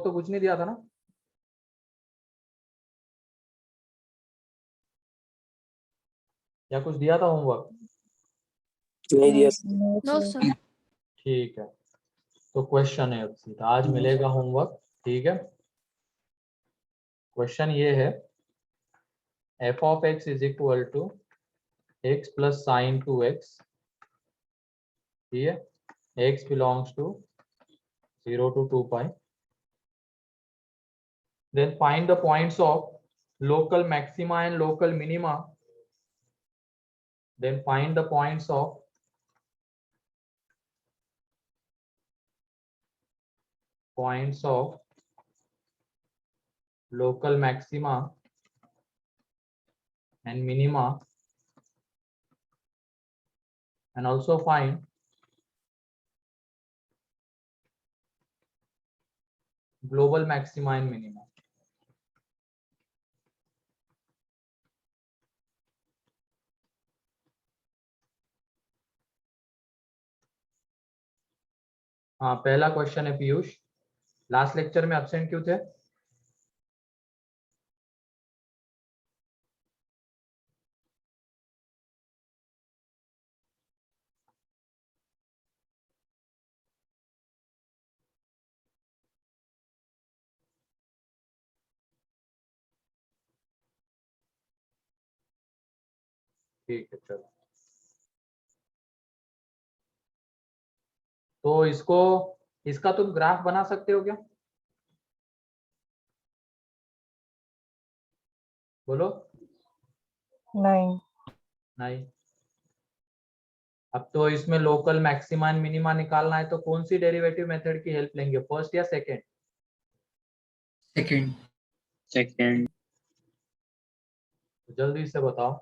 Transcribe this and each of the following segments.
Homework तो कुछ नहीं दिया था ना? या कुछ दिया था होमवर्क? नहीं दिया। No sir. ठीक है, तो क्वेश्चन है अब सीधा, आज मिलेगा होमवर्क। ठीक है, क्वेश्चन ये है, f of x is equal to x plus sine 2x, ठीक है, x belongs to 0 to 2 pi. Then find the points of local maxima and local minima. Then find the points of local maxima and minima, and also find global maxima and minima. हाँ, पहला question है Piyush, last lecture में absent क्यों थे? ठीक है, चलो, तो इसका तुम ग्राफ बना सकते हो क्या? बोलो। नहीं। नहीं। अब तो इसमें लोकल मैक्सिमा एंड मिनिमा निकालना है, तो कौन सी डेरिवेटिव मेथड की हेल्प लेंगे, फर्स्ट या सेकंड? सेकंड। जल्दी से बताओ।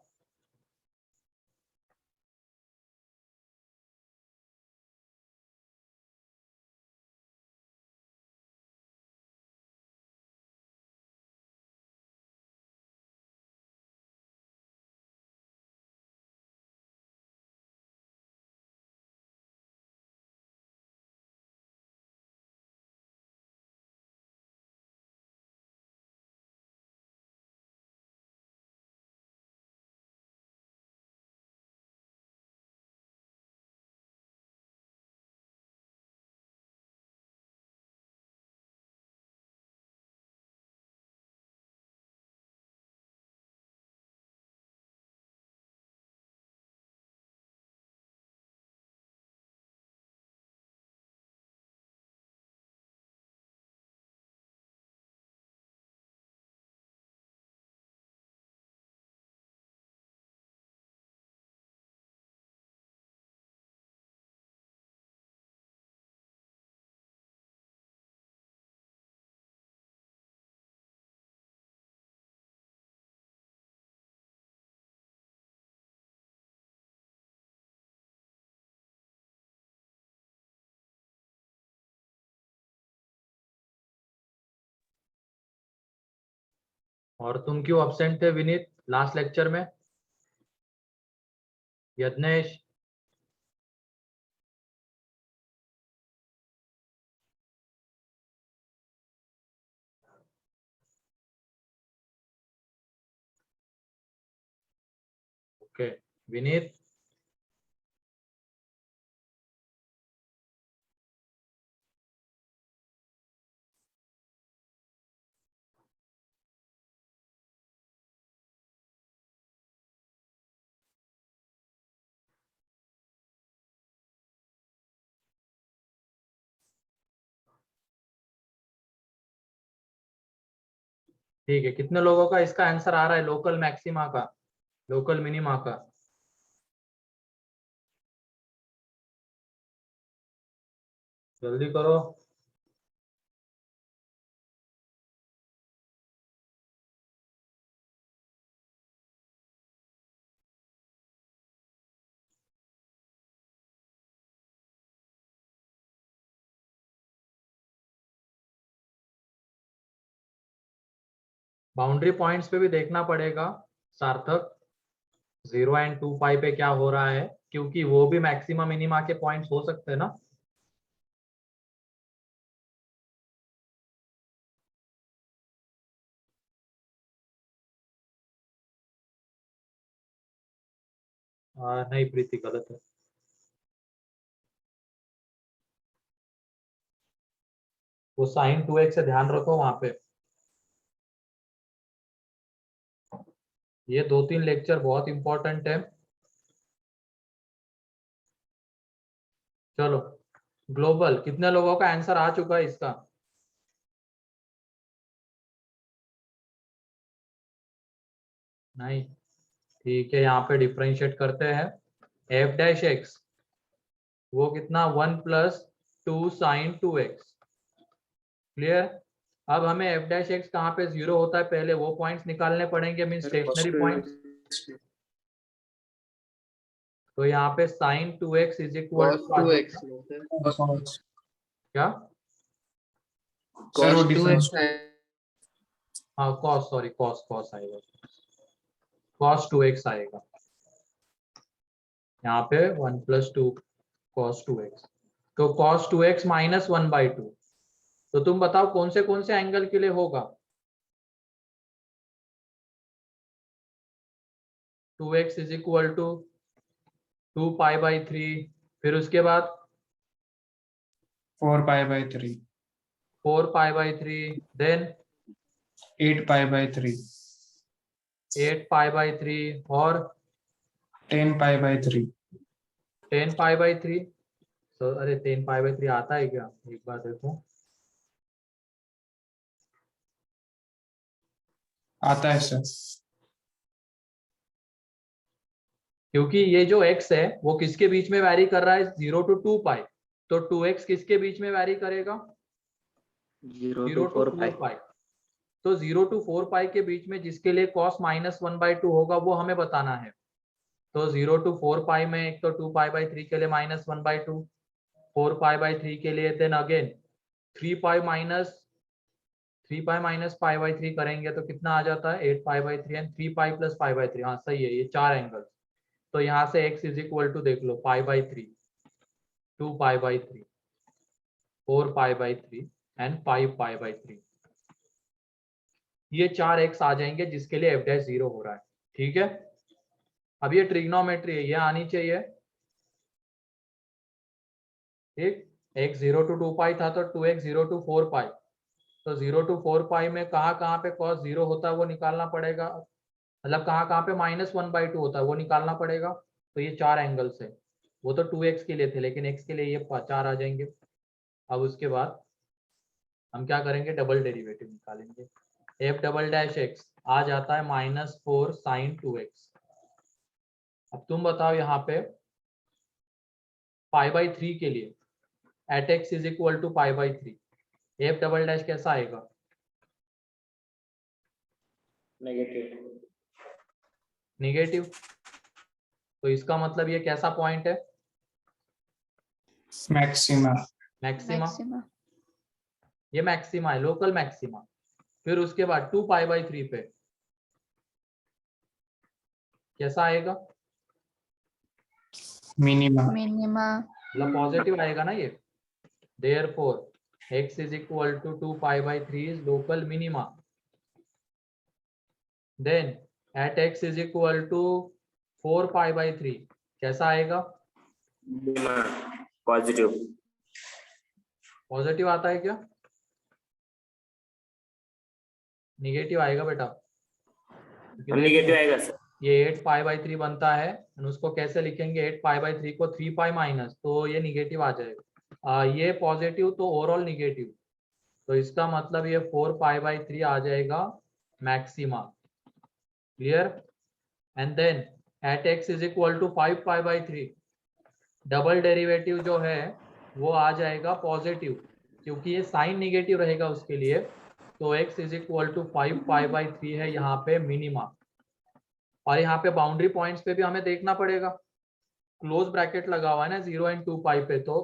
और तुम क्यों एब्सेंट थे विनीत लास्ट लेक्चर में? यज्ञेश? ओके, विनीत? ठीक है, कितने लोगों का इसका आंसर आ रहा है, लोकल मैक्सिमा का, लोकल मिनिमा का? जल्दी करो। बाउंड्री पॉइंट्स पे भी देखना पड़ेगा सार्थक, 0 एंड 2 पाई पे क्या हो रहा है, क्योंकि वो भी मैक्सिमा मिनिमा के पॉइंट्स हो सकते हैं ना। नहीं प्रीति, गलत है। वो साइन 2x से ध्यान रखो वहां पे। ये 2-3 लेक्चर बहुत इंपॉर्टेंट है। चलो, ग्लोबल कितने लोगों का आंसर आ चुका है इसका? नहीं, ठीक है, यहाँ पे डिफरेंशिएट करते हैं। एफ डैश एक्स वो कितना, 1 + 2 sin 2x। क्लियर? अब हमें एफ डैश एक्स कहाँ पे 0 होता है पहले वो पॉइंट्स निकालने पड़ेंगे, मीन स्टेशनरी पॉइंट्स। तो यहाँ पे sin 2x is equal to क्या? cos 2x हाँ cos, सॉरी cos आएगा, cos 2x आएगा यहाँ पे 1 + 2 cos 2x। तो cos 2x - 1/2। तो तुम बताओ कौन से एंगल के लिए होगा? 2x इज इक्वल टू 2π/3, फिर उसके बाद 4π/3, 4π/3, देन 8π/3, 8π/3 और 10π/3। 10π/3। तो अरे 10π/3 आता है क्या? एक बार देखो। आता है सर। क्योंकि ये जो x है वो किसके बीच में वैरी कर रहा है? 0 to 2π। तो 2x किसके बीच में वैरी करेगा? 0 0 to to 4π 4π। तो 0 to 4π के बीच में जिसके लिए cos - 1/2 होगा वो हमें बताना है। तो 0 to 4π में एक तो 2π/3 के लिए -1/2, 4π/3 के लिए, देन अगेन 3π -π/3 करेंगे तो कितना आ जाता है? 8π/3 एंड 3π + π/3। हाँ सही है, ये 4 एंगल। तो यहाँ से x इज इक्वल टू देख लो π/3, 2π/3, 4π/3 एंड 5π/3। ये 4 x आ जाएंगे जिसके लिए f डैश 0 हो रहा है। ठीक है, अब ये ट्रिग्नोमेट्री है, ये आनी चाहिए। ठीक, x 0 to 2π था तो 2x 0 to 4π। तो 0 to 4π में कहाँ पे cos 0 होता है वो निकालना पड़ेगा, मतलब कहाँ पे -1/2 होता है वो निकालना पड़ेगा। तो ये 4 एंगल्स है। वो तो 2x के लिए थे, लेकिन x के लिए ये 4 आ जाएंगे। अब उसके बाद हम क्या करेंगे? डबल डेरिवेटिव निकालेंगे। f डबल डैश एक्स आ जाता है -4 sin 2x। अब तुम बताओ यहाँ पे π/3 के लिए at x is equal to π/3 f double dash कैसा आएगा? नेगेटिव। तो इसका मतलब ये कैसा पॉइंट है? मैक्सिमा। मैक्सिमा। ये मैक्सिमा है, लोकल मैक्सिमा। फिर उसके बाद 2π/3 पे कैसा आएगा? मिनिमा। मतलब पॉजिटिव आएगा ना ये। Therefore x is equal to 2π/3 is local minima. Then at x is equal to 4π/3 कैसा आएगा? पॉजिटिव। पॉजिटिव आता है क्या? निगेटिव आएगा बेटा। निगेटिव आएगा सर। ये 8π/3 बनता है, और उसको कैसे लिखेंगे? 8π/3 को 3π माइनस, तो ये निगेटिव आ जाएगा। ये पॉजिटिव तो ओवरऑल निगेटिव। तो इसका मतलब ये 4π/3 आ जाएगा maxima. Clear? And then at x is equal to 5π/3 double derivative जो है वो आ जाएगा पॉजिटिव, क्योंकि ये साइन निगेटिव रहेगा उसके लिए। तो x इज इक्वल टू 5π/3 है यहाँ पे मिनिमा। और यहाँ पे बाउंड्री पॉइंट्स पे भी हमें देखना पड़ेगा, क्लोज ब्रैकेट लगा हुआ है ना 0 and 2π पे। तो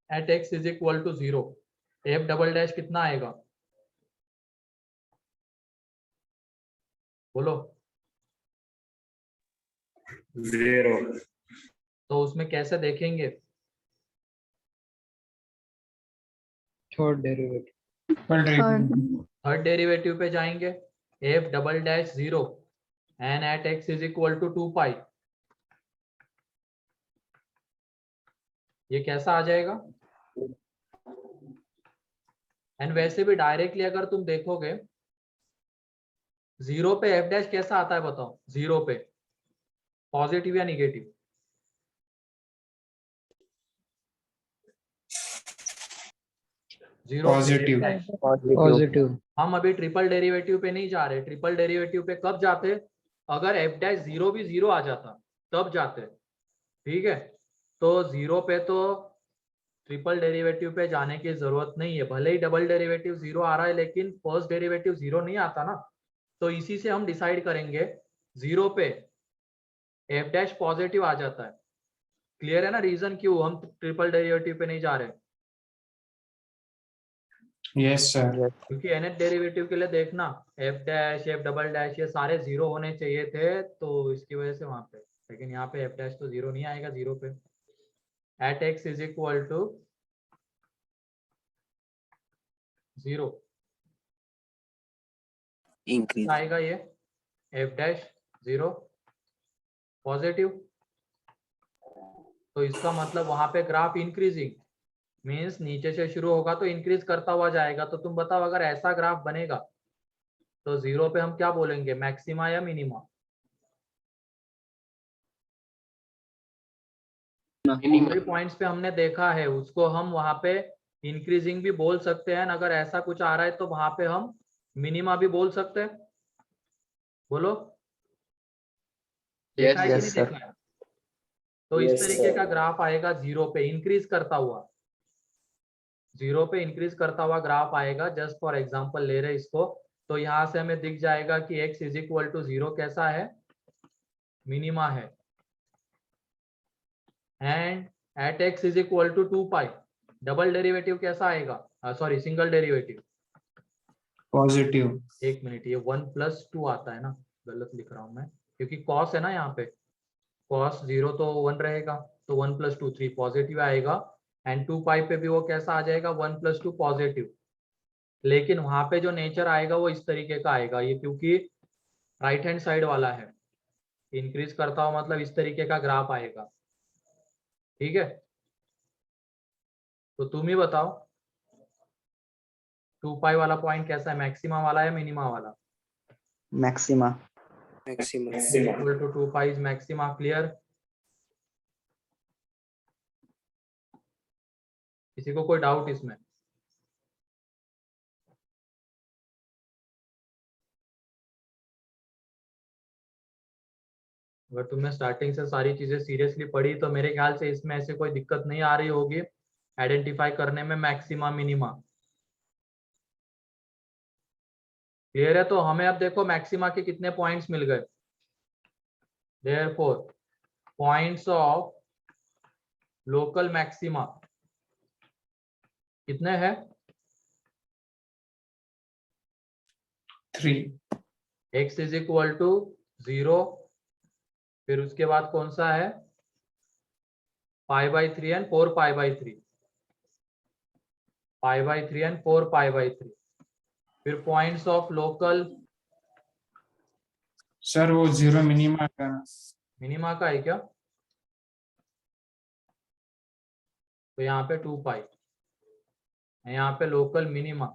at x is equal to 0 f double dash कितना आएगा? बोलो। 0। तो उसमें कैसे देखेंगे? Third derivative. थर्ड डेरिवेटिव पे जाएंगे। f double dash 0 and at x is equal to 2π। ये कैसा आ जाएगा? एंड वैसे भी डायरेक्टली अगर तुम देखोगे 0 पे एफ डैश कैसा आता है बताओ? 0 पे पॉजिटिव या निगेटिव? Zero Positive. Positive. हम अभी ट्रिपल डेरिवेटिव पे नहीं जा रहे। ट्रिपल डेरिवेटिव पे कब जाते? अगर एफ डैश 0 भी 0 आ जाता तब जाते। ठीक है, तो 0 पे तो ट्रिपल डेरिवेटिव पे जाने की जरूरत नहीं है। भले ही डबल डेरिवेटिव 0 आ रहा है लेकिन फर्स्ट डेरिवेटिव 0 नहीं आता ना, तो इसी से हम डिसाइड करेंगे 0 पे एफ डैश पॉजिटिव आ जाता है। क्लियर है ना रीजन क्यों हम ट्रिपल डेरिवेटिव पे नहीं जा रहे? Yes, sir. क्योंकि nth डेरिवेटिव के लिए देखना F dash F double dash ये सारे 0 होने चाहिए थे, तो इसकी वजह से वहां पे, लेकिन यहाँ पे एफ डैश तो 0 नहीं आएगा 0 पे। At x is equal to 0 increase आएगा ये एफ डैश 0 पॉजिटिव, तो इसका मतलब वहां पे ग्राफ इंक्रीजिंग मीन्स नीचे से शुरू होगा तो इंक्रीज करता हुआ जाएगा। तो तुम बताओ अगर ऐसा ग्राफ बनेगा तो 0 पे हम क्या बोलेंगे, मैक्सिमा या मिनिमा? बाउंड्री पॉइंट्स पे हमने देखा है उसको हम वहां पे इंक्रीजिंग भी बोल सकते हैं। अगर ऐसा कुछ आ रहा है तो वहां पे हम मिनिमा भी बोल सकते हैं। बोलो, देखा है कि नहीं देखा है? तो इस तरीके का ग्राफ आएगा 0 पे इंक्रीज करता हुआ, 0 पे इंक्रीज करता हुआ ग्राफ आएगा। जस्ट फॉर एग्जांपल ले रहे इसको, तो यहाँ से हमें दिख जाएगा कि x इज इक्वल टू 0 कैसा है, मिनिमा है। And at x is equal to 2 pi double derivative कैसा आएगा, सॉरी सिंगल डेरिवेटिव। Positive. एक मिनट, ये 1+2 आता है ना, गलत लिख रहा हूं मैं क्योंकि कॉस है ना यहाँ पे, कॉस 0 तो 1 रहेगा, तो 1+2 3 पॉजिटिव आएगा। एंड 2 पाई पे भी वो कैसा आ जाएगा, 1+2 पॉजिटिव। लेकिन वहां पे जो नेचर आएगा वो इस तरीके का आएगा, ये क्योंकि राइट हैंड साइड वाला है, इंक्रीज करता हुआ मतलब इस तरीके का ग्राफ आएगा। ठीक है, तो तुम ही बताओ 2 पाई वाला पॉइंट कैसा है, मैक्सिमा वाला है मिनिमा वाला? Maxima equal to 2 pi is maxima. Clear? किसी को कोई डाउट इसमें? अगर तुमने स्टार्टिंग से सारी चीजें सीरियसली पढ़ी तो मेरे ख्याल से इसमें ऐसे कोई दिक्कत नहीं आ रही होगी आइडेंटिफाई करने में मैक्सिमा मिनिमा। क्लियर है? तो हमें अब देखो मैक्सिमा के कितने पॉइंट्स मिल गए। Therefore points of local maxima कितने हैं? 3. x इज इक्वल टू 0, फिर उसके बाद कौन सा है, π/3 एंड 4π/3, π/3 एंड 4π/3। फिर पॉइंट्स ऑफ लोकल Sir, वो 0 minima का. मिनिमा का है क्या? तो यहाँ पे 2 पाई, यहाँ पे लोकल मिनिमा,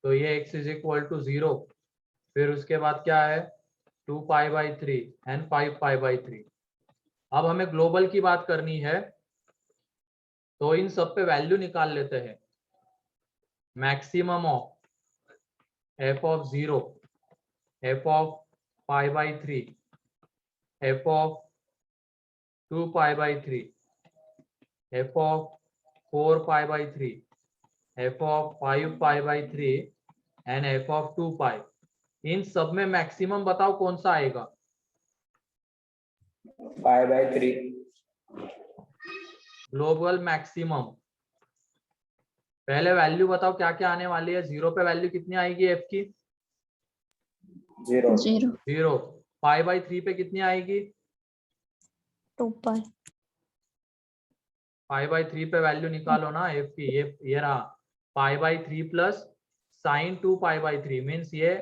तो ये x इज इक्वल टू 0, फिर उसके बाद क्या है 2π/3 एंड 5π/3। अब हमें ग्लोबल की बात करनी है तो इन सब पे वैल्यू निकाल लेते हैं। Maximum of f of 0, f of π/3, f of 2π/3, f of 4π/3, f of 5π/3 and f of 2 pi. इन सब में मैक्सिमम बताओ कौन सा आएगा? π/3 ग्लोबल मैक्सिमम। पहले वैल्यू बताओ क्या क्या आने वाली है। 0 पे वैल्यू कितनी आएगी f की? 0 0। π/3 पे कितनी आएगी? 2 पाई π/3 पे वैल्यू निकालो ना f की, ये रहा π/3 प्लस साइन 2π/3 मीन्स ये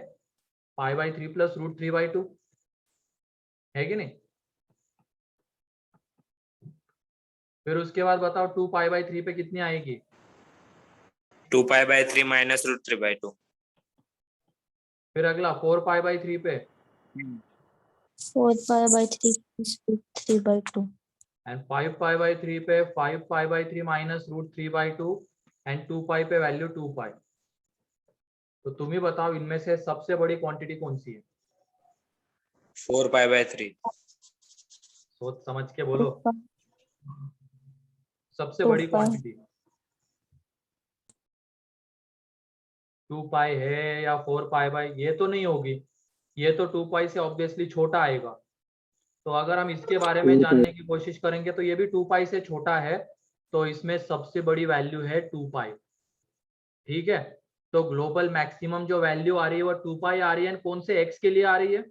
π/3 प्लस √3/2 है कि नहीं? फिर उसके बाद बताओ 2π/3 पे कितनी आएगी? 2π/3 minus √3/2. फिर अगला 4π/3 पे 4π/3 is 3/2. एंड 5π/3 पे 5π/3 माइनस √3/2 एंड 2π पे वैल्यू 2π। तो तुम ही बताओ इनमें से सबसे बड़ी क्वांटिटी कौन सी है? 4π/3. सोच समझ के बोलो, 2π. सबसे बड़ी 2π. क्वांटिटी 2π है या 4π/, ये तो नहीं होगी, ये तो 2π से ऑब्वियसली छोटा आएगा। तो अगर हम इसके बारे में जानने की कोशिश करेंगे तो ये भी 2π से छोटा है, तो इसमें सबसे बड़ी वैल्यू है 2π। ठीक है, तो ग्लोबल मैक्सिमम जो वैल्यू आ रही है वो 2π आ रही है, कौन से x के लिए आ रही है?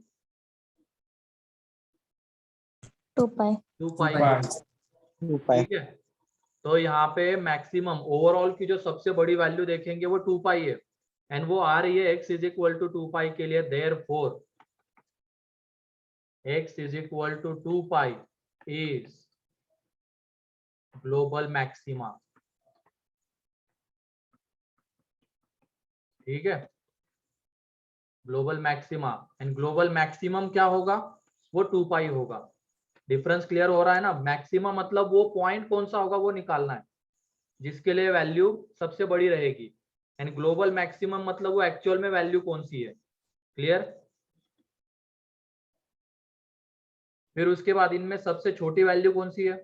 2π. 2π। 2π. ठीक है, तो यहाँ पे मैक्सिमम ओवरऑल की जो सबसे बड़ी वैल्यू देखेंगे वो 2π है, एंड वो आ रही है x इज इक्वल टू 2π के लिए। Therefore x is equal to 2π is global maxima. ठीक है, global maxima and global maximum क्या होगा? वो 2π होगा। डिफरेंस क्लियर हो रहा है ना? मैक्सिमम मतलब वो पॉइंट कौन सा होगा वो निकालना है जिसके लिए वैल्यू सबसे बड़ी रहेगी, एंड ग्लोबल मैक्सिमम मतलब वो एक्चुअल में वैल्यू कौन सी है। क्लियर? फिर उसके बाद इनमें सबसे छोटी वैल्यू कौन सी है?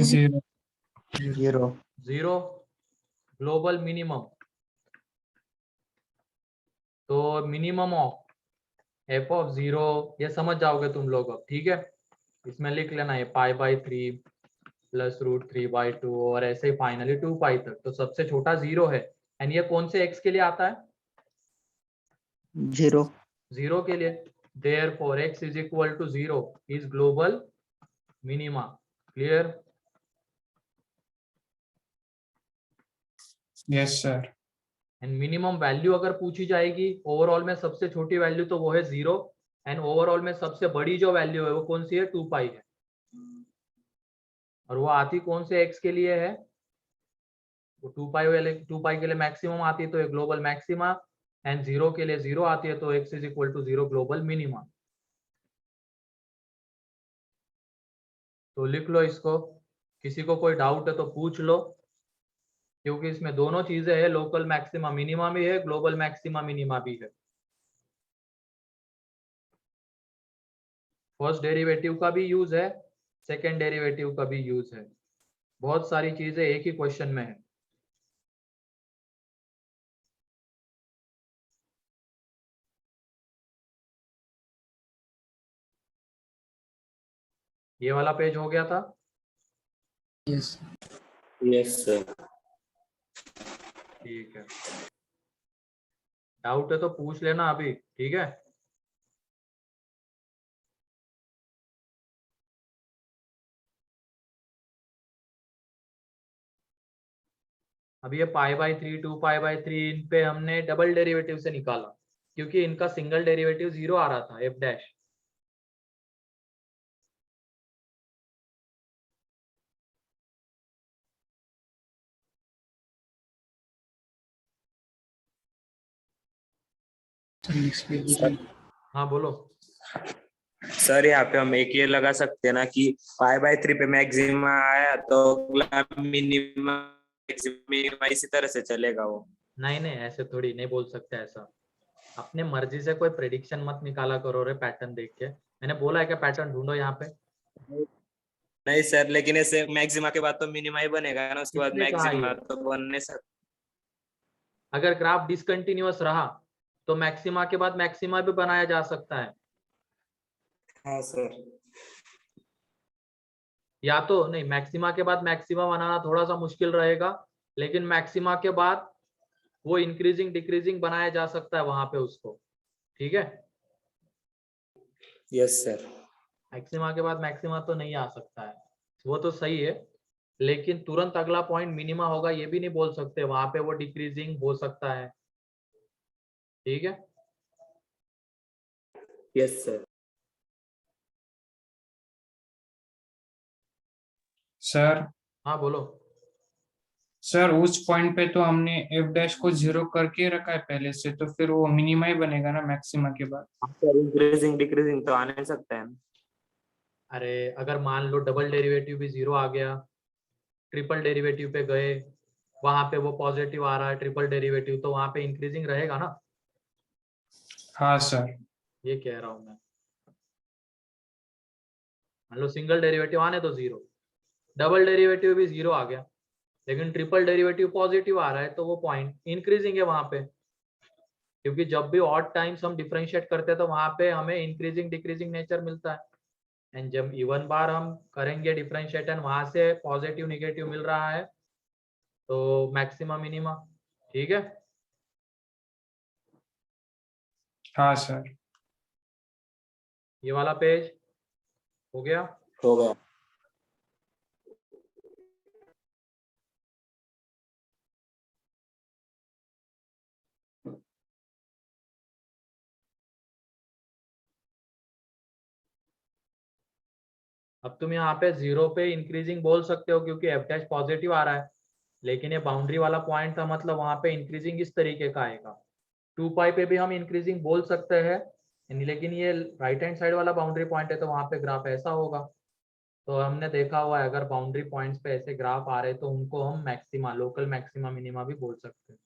0. 0. 0। ग्लोबल मिनिमम, तो मिनिमम ऑफ f(0), ये समझ जाओगे तुम लोग अब। ठीक है, इसमें लिख लेना है π/3 प्लस √3/2 और ऐसे ही फाइनली 2π तक। तो सबसे छोटा 0 है, एंड ये कौन से x के लिए आता है? 0. 0 के लिए। Therefore x is equal to 0 is global minima. Clear? Yes, sir. And minimum value अगर पूछी जाएगी ओवरऑल में सबसे छोटी वैल्यू तो वो है 0, एंड ओवरऑल में सबसे बड़ी जो वैल्यू है वो कौन सी है? 2π है। और वो आती कौन से x के लिए है? वो 2π के लिए मैक्सिमम आती है तो ये ग्लोबल मैक्सिमा, एंड 0 के लिए 0 आती है तो x is equal to 0 global minima. तो लिख लो इसको, किसी को कोई डाउट है तो पूछ लो, क्योंकि इसमें दोनों चीजें है, लोकल मैक्सिमा मिनिमा भी है, ग्लोबल मैक्सिमा मिनिमा भी है। फर्स्ट डेरिवेटिव का भी यूज है, सेकेंड डेरिवेटिव का भी यूज है, बहुत सारी चीजें एक ही क्वेश्चन में है। ये वाला पेज हो गया था? Yes. Yes, sir. ठीक है, डाउट है तो पूछ लेना अभी। ठीक है, अभी ये π/3 2π/3 इन पे हमने डबल डेरिवेटिव से निकाला, क्योंकि इनका सिंगल डेरिवेटिव 0 आ रहा था f'। हाँ बोलो। सर यहाँ पे हम एक ये लगा सकते हैं ना कि π/3 पे मैक्सिमा आया तो मिनिमा मिनिमा इसी तरह से चलेगा वो। नहीं नहीं, ऐसे थोड़ी नहीं बोल सकते ऐसा, अपने मर्जी से कोई प्रेडिक्शन मत निकाला करो रे पैटर्न देख के। मैंने बोला है क्या पैटर्न ढूंढो यहाँ पे? नहीं सर, लेकिन ऐसे मैक्सिमा के बाद तो मिनिमा ही बनेगा ना, उसके बाद किसने कहा मैक्सिमा ये? तो बन नहीं सकता। अगर ग्राफ डिसकंटिन्यूअस रहा तो मैक्सिमा के बाद मैक्सिमा भी बनाया जा सकता है। हाँ सर। या तो नहीं, मैक्सिमा के बाद मैक्सिमा बनाना थोड़ा सा मुश्किल रहेगा, लेकिन मैक्सिमा के बाद वो इंक्रीजिंग डिक्रीजिंग बनाया जा सकता है वहां पे उसको। ठीक है, यस सर। मैक्सिमा के बाद मैक्सिमा तो नहीं आ सकता है, वो तो सही है, लेकिन तुरंत अगला पॉइंट मिनिमा होगा ये भी नहीं बोल सकते, वहां पे वो डिक्रीजिंग हो सकता है। ठीक है, यस सर। सर हाँ बोलो। सर उस पॉइंट पे तो हमने एफ डैश को 0 करके रखा है पहले से, तो फिर वो मिनिमा ही बनेगा ना मैक्सिमा के बाद। सर इंक्रीजिंग डिक्रीजिंग तो आ नहीं सकता है। अरे अगर मान लो डबल डेरिवेटिव भी 0 आ गया, ट्रिपल डेरिवेटिव पे गए, वहां पे वो पॉजिटिव आ रहा है ट्रिपल डेरिवेटिव, तो वहां पे इंक्रीजिंग रहेगा ना। हाँ सर। ये कह रहा हूं मैं। मान लो सिंगल डेरिवेटिव आने तो 0, डबल डेरिवेटिव भी 0 आ गया, लेकिन ट्रिपल डेरिवेटिव पॉजिटिव आ रहा है, तो वो पॉइंट इंक्रीजिंग है वहां पे। क्योंकि जब भी ऑड टाइम्स हम डिफरेंशिएट करते हैं तो वहां पे हमें इंक्रीजिंग डिक्रीजिंग नेचर मिलता है। एंड जब इवन बार हम करेंगे डिफरेंशिएट एंड वहां से पॉजिटिव निगेटिव मिल रहा है, तो मैक्सिमा मिनिमा। ठीक है। हाँ सर। ये वाला पेज हो गया। हो गया। अब तुम यहाँ पे 0 पे इंक्रीजिंग बोल सकते हो क्योंकि एफ डैश पॉजिटिव आ रहा है, लेकिन ये बाउंड्री वाला पॉइंट था, मतलब वहां पे इंक्रीजिंग इस तरीके का आएगा। 2 पाई पे भी हम इंक्रीजिंग बोल सकते हैं, लेकिन ये राइट हैंड साइड वाला बाउंड्री पॉइंट है, तो वहां पे ग्राफ ऐसा होगा। तो हमने देखा हुआ है अगर बाउंड्री पॉइंट्स पे ऐसे ग्राफ आ रहे तो उनको हम मैक्सिमा, लोकल मैक्सिमा मिनिमा भी बोल सकते हैं।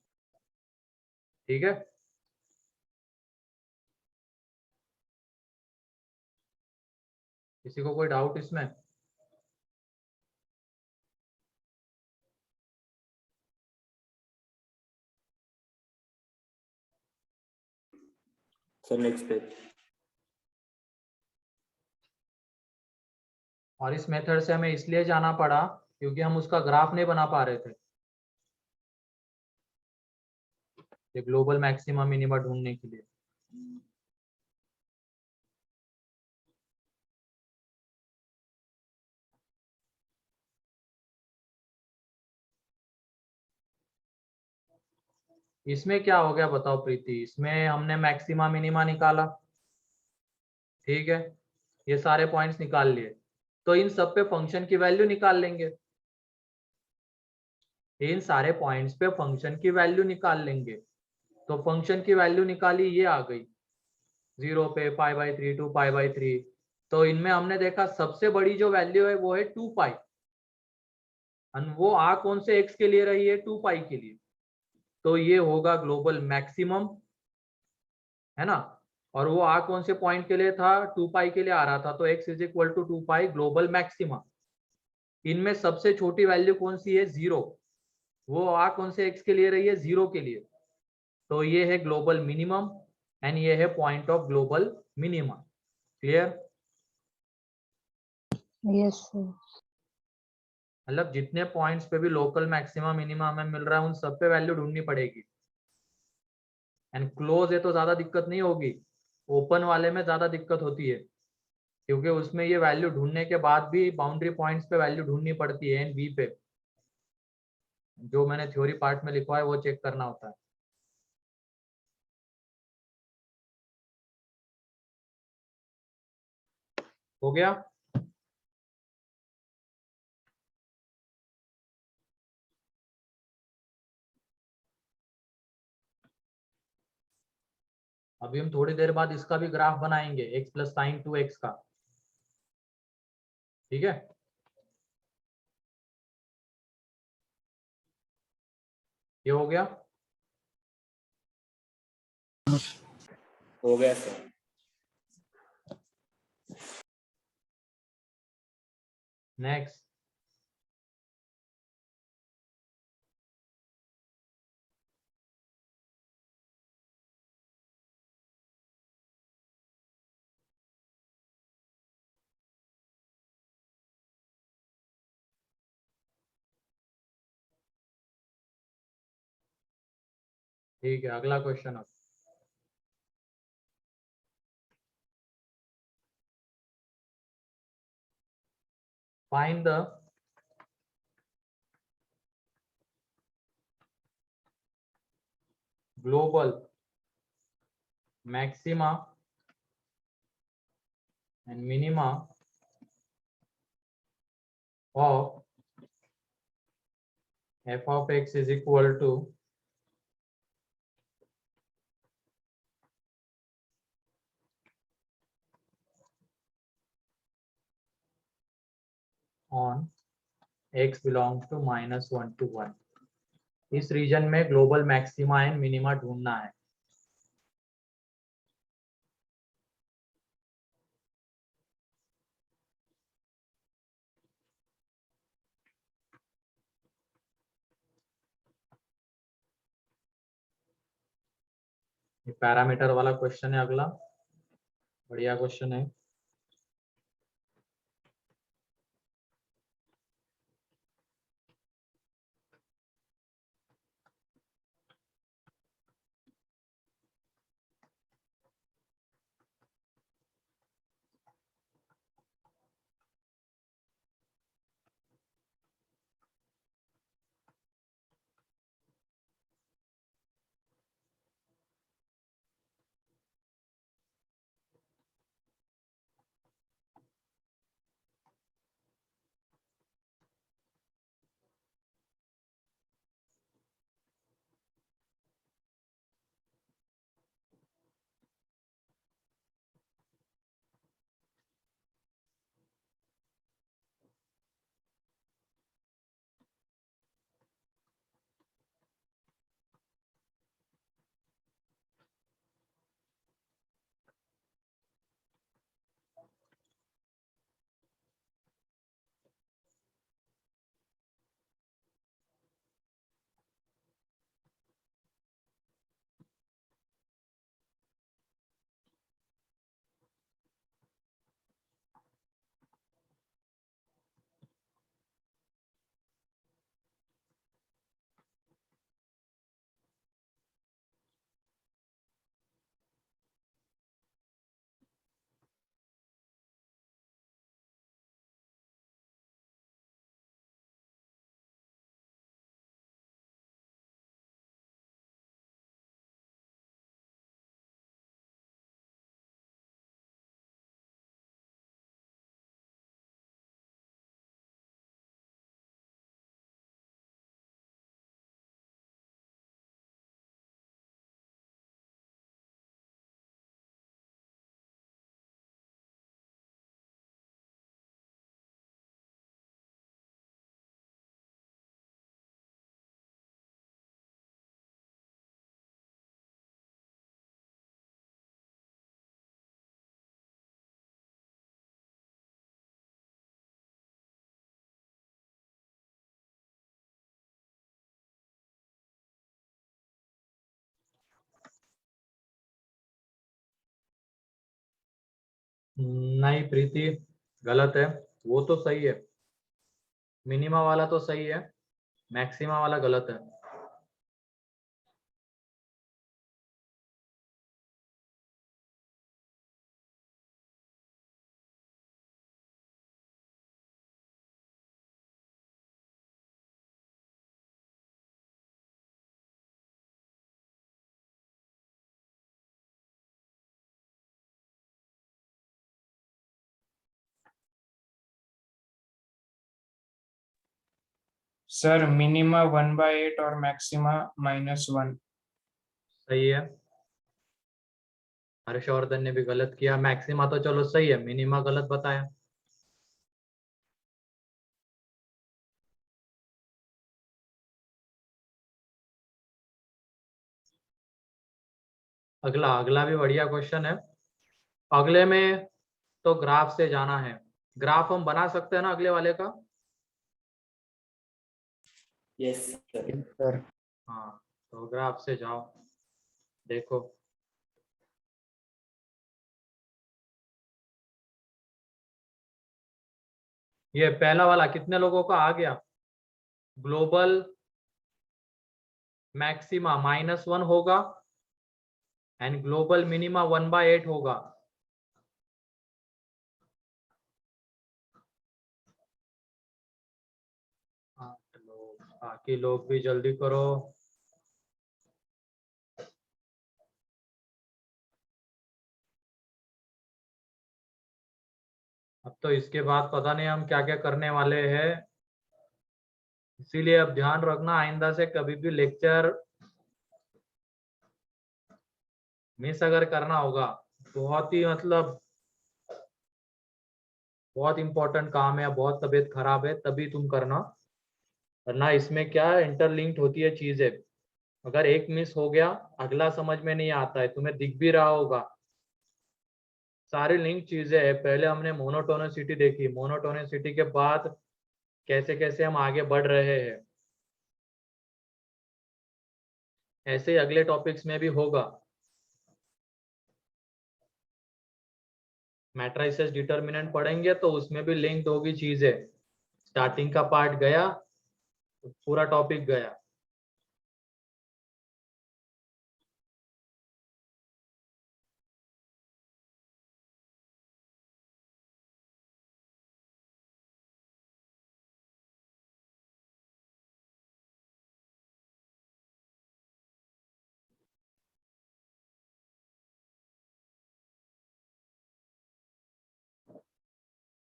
ठीक है। किसी को कोई डाउट इसमें? Sir next page. और इस मेथड से हमें इसलिए जाना पड़ा क्योंकि हम उसका ग्राफ नहीं बना पा रहे थे, ये ग्लोबल मैक्सिमा मिनिमा ढूंढने के लिए। इसमें क्या हो गया बताओ प्रीति? इसमें हमने मैक्सिमा मिनिमा निकाला, ठीक है, ये सारे पॉइंट्स निकाल लिए, तो इन सब पे फंक्शन की वैल्यू निकाल लेंगे। इन सारे पॉइंट्स पे फंक्शन की वैल्यू निकाल लेंगे। तो फंक्शन की वैल्यू निकाली, ये आ गई 0 पे π/3 टू π/3। तो इनमें हमने देखा सबसे बड़ी जो वैल्यू है वो है 2 पाई, वो आ कौन से x के लिए रही है? 2 पाई के लिए। तो ये होगा ग्लोबल मैक्सिमम, है ना। और वो आ कौन से पॉइंट के लिए था? 2 पाई के लिए आ रहा था, तो x is equal to 2 pi global maxima. इनमें सबसे छोटी वैल्यू कौन सी है? 0। वो आ कौन से x के लिए रही है? 0 के लिए। तो ये है ग्लोबल मिनिमम एंड ये है point of global minima. Clear? Yes, sir. मतलब जितने पॉइंट्स पे भी लोकल मैक्सिमा मिनिमा हमें मिल रहा है उन सब पे वैल्यू ढूंढनी पड़ेगी। एंड क्लोज है तो ज्यादा दिक्कत नहीं होगी, ओपन वाले में ज्यादा दिक्कत होती है, क्योंकि उसमें ये वैल्यू ढूंढने के बाद भी बाउंड्री पॉइंट्स पे वैल्यू ढूंढनी पड़ती है एंड वी पे। जो मैंने थ्योरी पार्ट में लिखा है वो चेक करना होता है। हो गया? अभी हम थोड़ी देर बाद इसका भी ग्राफ बनाएंगे, x प्लस साइन 2x का। ठीक है। ये हो गया। हो गया सर। नेक्स्ट, ठीक है, अगला क्वेश्चन अब। Find the global maxima and minima of f of x is equal to on x belongs to -1 to 1. इस रीजन में ग्लोबल मैक्सिमा एंड मिनिमा ढूंढना है. ये पैरामीटर वाला क्वेश्चन है अगला. बढ़िया क्वेश्चन है. नहीं प्रीति, गलत है. वो तो सही है, मिनिमा वाला तो सही है, मैक्सिमा वाला गलत है. सर मिनिमा 1/8 और मैक्सिमा -1. सही है. हर्षवर्धन ने भी गलत किया. मैक्सिमा तो चलो सही है, मिनिमा गलत बताया. अगला अगला भी बढ़िया क्वेश्चन है. अगले में तो ग्राफ से जाना है. ग्राफ हम बना सकते हैं ना अगले वाले का? Yes sir. सर हाँ, तो ग्राफ से जाओ. देखो ये पहला वाला कितने लोगों का आ गया? ग्लोबल मैक्सिमा -1 होगा एंड ग्लोबल मिनिमा 1/8 होगा. बाकी लोग भी जल्दी करो. अब तो इसके बाद पता नहीं हम क्या क्या करने वाले हैं. इसीलिए अब ध्यान रखना, आइंदा से कभी भी लेक्चर मिस अगर करना होगा, बहुत ही मतलब बहुत इंपॉर्टेंट काम है, बहुत तबीयत खराब है तभी तुम करना, वरना इसमें क्या इंटरलिंक्ड होती है चीजें। अगर एक मिस हो गया अगला समझ में नहीं आता है, तुम्हें दिख भी रहा होगा सारी लिंक चीजें है। पहले हमने मोनोटोनिसिटी देखी, मोनोटोनिसिटी के बाद कैसे कैसे हम आगे बढ़ रहे हैं, ऐसे ही अगले टॉपिक्स में भी होगा। मैट्रिसेस डिटर्मिनेंट पढ़ेंगे तो उसमें भी लिंक्ड होगी चीजें। स्टार्टिंग का पार्ट गया तो पूरा टॉपिक गया।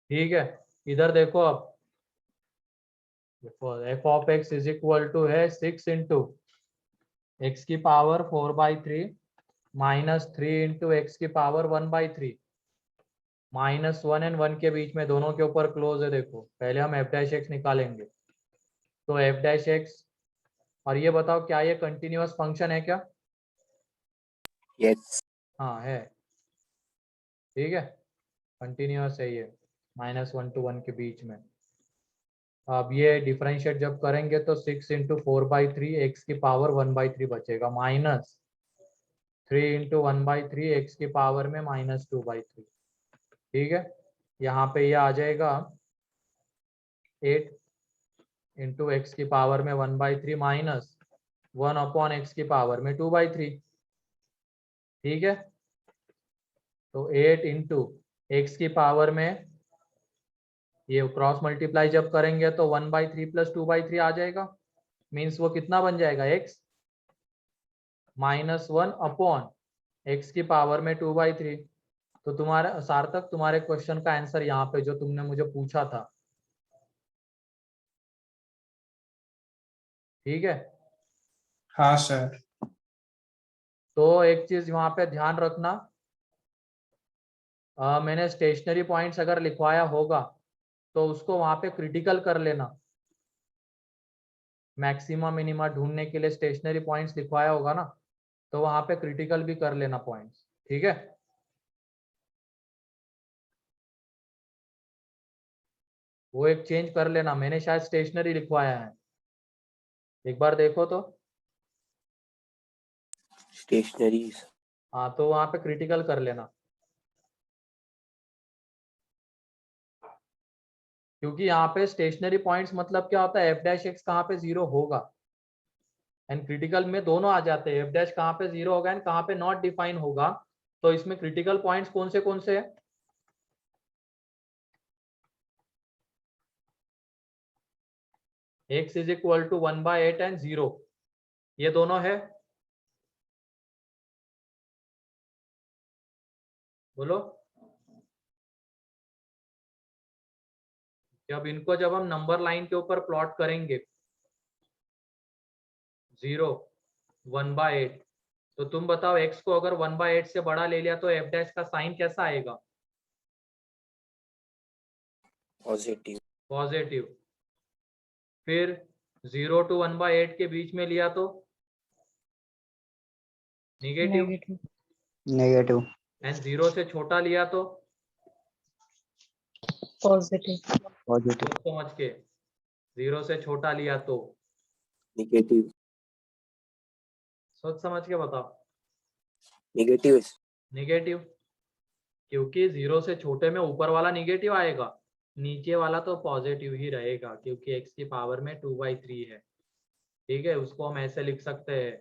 ठीक है, इधर देखो अब F of x is equal to है 6 इंटू एक्स की पावर 4/3 माइनस 3 इंटू एक्स की पावर 1/3। माइनस 1 एंड 1 के बीच में दोनों के ऊपर क्लोज है। देखो पहले हम एफ डैश एक्स निकालेंगे, तो एफ डैश एक्स, और ये बताओ क्या ये कंटिन्यूअस फंक्शन है क्या? यस हाँ है, ठीक है, कंटिन्यूअस है ये, -1 to 1 के बीच में। अब ये डिफरेंशिएट जब करेंगे तो 6 इंटू 4/3 एक्स की पावर 1/3 बचेगा, माइनस 3 इंटू 1/3 एक्स की पावर में -2/3। ठीक है, यहाँ पे ये आ जाएगा 8 इंटू एक्स की पावर में 1/3 माइनस 1 अपॉन एक्स की पावर में 2/3। ठीक है, तो 8 इंटू एक्स की पावर में ये क्रॉस मल्टीप्लाई जब करेंगे तो 1/3 प्लस 2/3 आ जाएगा, मीन्स वो कितना बन जाएगा x -1 अपॉन एक्स की पावर में 2/3। तो तुम्हारा सार्थक, तुम्हारे क्वेश्चन का आंसर यहाँ पे जो तुमने मुझे पूछा था। ठीक है, हाँ सर। तो एक चीज वहां पे ध्यान रखना, मैंने स्टेशनरी पॉइंट्स अगर लिखवाया होगा तो उसको वहां पे क्रिटिकल कर लेना। मैक्सिमा मिनिमा ढूंढने के लिए स्टेशनरी पॉइंट्स लिखवाया होगा ना, तो वहां पे क्रिटिकल भी कर लेना पॉइंट्स। ठीक है, वो एक चेंज कर लेना, मैंने शायद स्टेशनरी लिखवाया है, एक बार देखो तो। स्टेशनरी हाँ, तो वहां पे क्रिटिकल कर लेना, क्योंकि यहाँ पे स्टेशनरी पॉइंट्स मतलब क्या होता है, एफ डैश एक्स कहाँ पे 0 होगा, एंड क्रिटिकल में दोनों आ जाते हैं, एफ डैश कहाँ पे 0 होगा एंड कहाँ पे नॉट डिफाइन होगा। तो इसमें क्रिटिकल पॉइंट्स कौन से है? x is equal to 1/8 and 0, ये दोनों है। बोलो, जब हम नंबर लाइन के ऊपर प्लॉट करेंगे 0 1/8, तो तुम बताओ x को अगर 1/8 से बड़ा ले लिया तो f डैश का साइन कैसा आएगा? Positive positive. फिर 0 to 1/8 के बीच में लिया तो नेगेटिव, नेगेटिव, एंड 0 से छोटा लिया तो Positive. पॉजिटिव, सोच समझ के, 0 से छोटा लिया तो नेगेटिव सोच समझ के बताओ। नेगेटिव नेगेटिव, क्योंकि 0 से छोटे में ऊपर वाला नेगेटिव आएगा, नीचे वाला तो पॉजिटिव ही रहेगा, क्योंकि x की पावर में 2/3 है। ठीक है, उसको हम ऐसे लिख सकते हैं,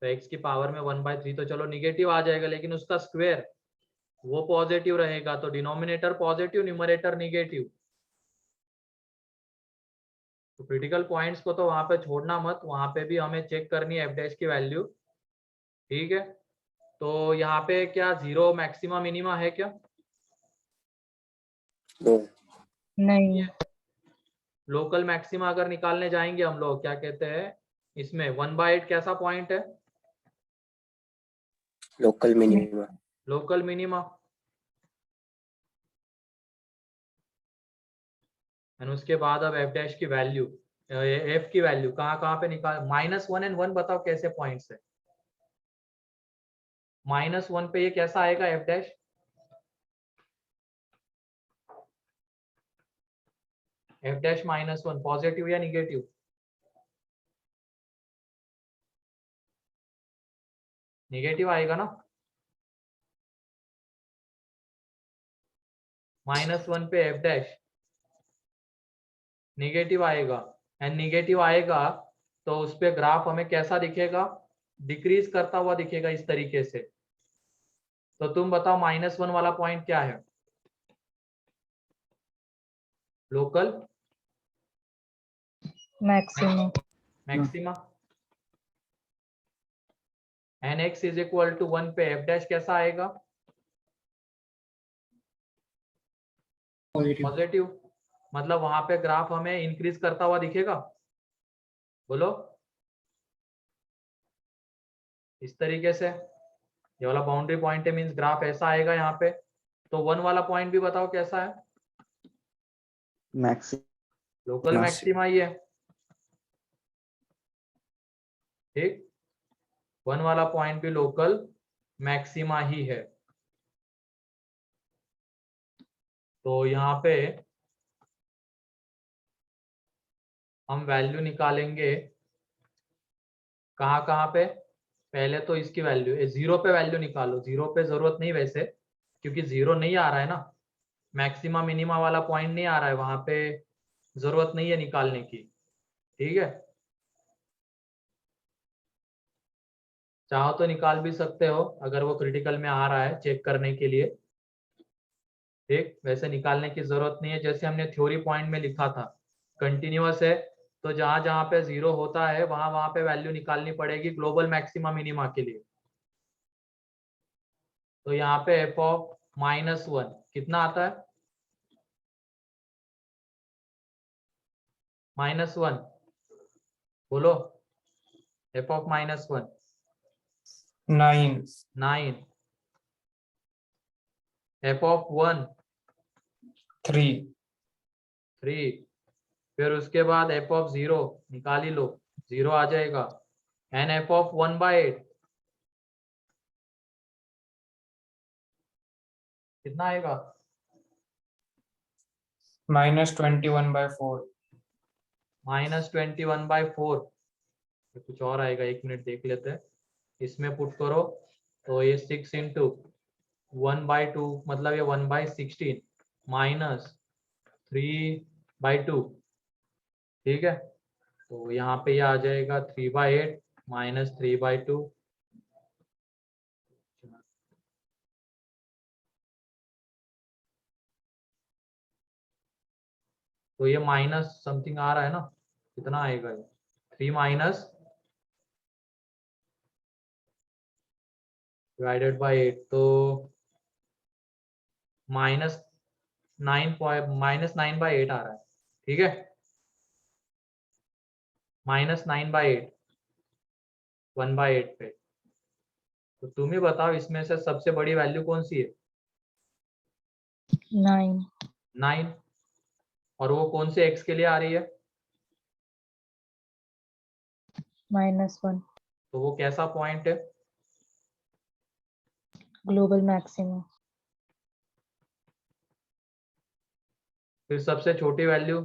तो x की पावर में 1/3 तो चलो निगेटिव आ जाएगा, लेकिन उसका स्क्वायर वो पॉजिटिव रहेगा, तो डिनोमिनेटर पॉजिटिव न्यूमरेटर निगेटिव। तो क्रिटिकल पॉइंट्स को तो वहां पे छोड़ना मत, वहां पे भी हमें चेक करनी है एफ डैश की वैल्यू। ठीक है, तो यहाँ पे क्या 0 मैक्सिमा मिनिमा है क्या? नो नहीं. लोकल मैक्सिमा अगर निकालने जाएंगे हम लोग, क्या कहते हैं इसमें 1/8 कैसा पॉइंट है? Local minimum. Local minima. And उसके बाद अब एफ डैश की वैल्यू, एफ की वैल्यू कहाँ कहाँ पे निकाल, -1 एंड 1 बताओ कैसे पॉइंट्स है? -1 पे ये कैसा आएगा F dash? F dash -1 positive या निगेटिव? निगेटिव आएगा ना। -1 पे एफ डैश निगेटिव आएगा, एंड निगेटिव आएगा तो उस पे ग्राफ हमें कैसा दिखेगा? डिक्रीज करता हुआ दिखेगा इस तरीके से। तो तुम बताओ -1 वाला पॉइंट क्या है? Local maximum, maxima. And x is equal to 1 पे एफ डैश कैसा आएगा? पॉजिटिव। पॉजिटिव। मतलब वहां पे ग्राफ हमें इंक्रीज करता हुआ दिखेगा। बोलो इस तरीके से, ये वाला बाउंड्री पॉइंट है, मींस ग्राफ ऐसा आएगा यहाँ पे। तो 1 वाला पॉइंट भी बताओ कैसा है? मैक्स लोकल मैक्सिमा ही है, ठीक। 1 वाला पॉइंट भी लोकल मैक्सिमा ही है। तो यहाँ पे हम वैल्यू निकालेंगे कहाँ कहाँ पे? पहले तो इसकी वैल्यू 0 पे वैल्यू निकालो। 0 पे जरूरत नहीं वैसे, क्योंकि 0 नहीं आ रहा है ना, मैक्सिमा मिनिमा वाला पॉइंट नहीं आ रहा है वहां पे, जरूरत नहीं है निकालने की, ठीक है। चाहो तो निकाल भी सकते हो अगर वो क्रिटिकल में आ रहा है चेक करने के लिए, ठीक। वैसे निकालने की जरूरत नहीं है, जैसे हमने थ्योरी पॉइंट में लिखा था, कंटिन्यूअस है तो जहां जहां पे 0 होता है वहां वहां पे वैल्यू निकालनी पड़ेगी ग्लोबल मैक्सिमा मिनिमा के लिए। तो यहाँ पे एफ ऑफ -1 कितना आता है? -1 बोलो, एफ ऑफ -1 9, 9, एफ ऑफ 1 3, 3, फिर उसके बाद एफ ऑफ 0 निकाल ही लो, 0 आ जाएगा, एन एफ ऑफ 1/8 कितना आएगा? -21/4, -21/4। कुछ और आएगा, 1 मिनट देख लेते हैं। इसमें पुट करो तो ये 6 इंटू 1/2, मतलब ये 1/16 -3/2, ठीक है। तो यहाँ पे ये आ जाएगा 3/8 -3/2। तो ये माइनस समथिंग आ रहा है ना, कितना आएगा ये? 3 माइनस /8, तो -9/8 आ रहा है, ठीक है। -9/8 1/8 पे। तो तुम ही बताओ इसमें से सबसे बड़ी वैल्यू कौन सी है? 9, 9। और वो कौन से x के लिए आ रही है? -1, तो वो कैसा पॉइंट है? global maximum, फिर सबसे छोटी वैल्यू?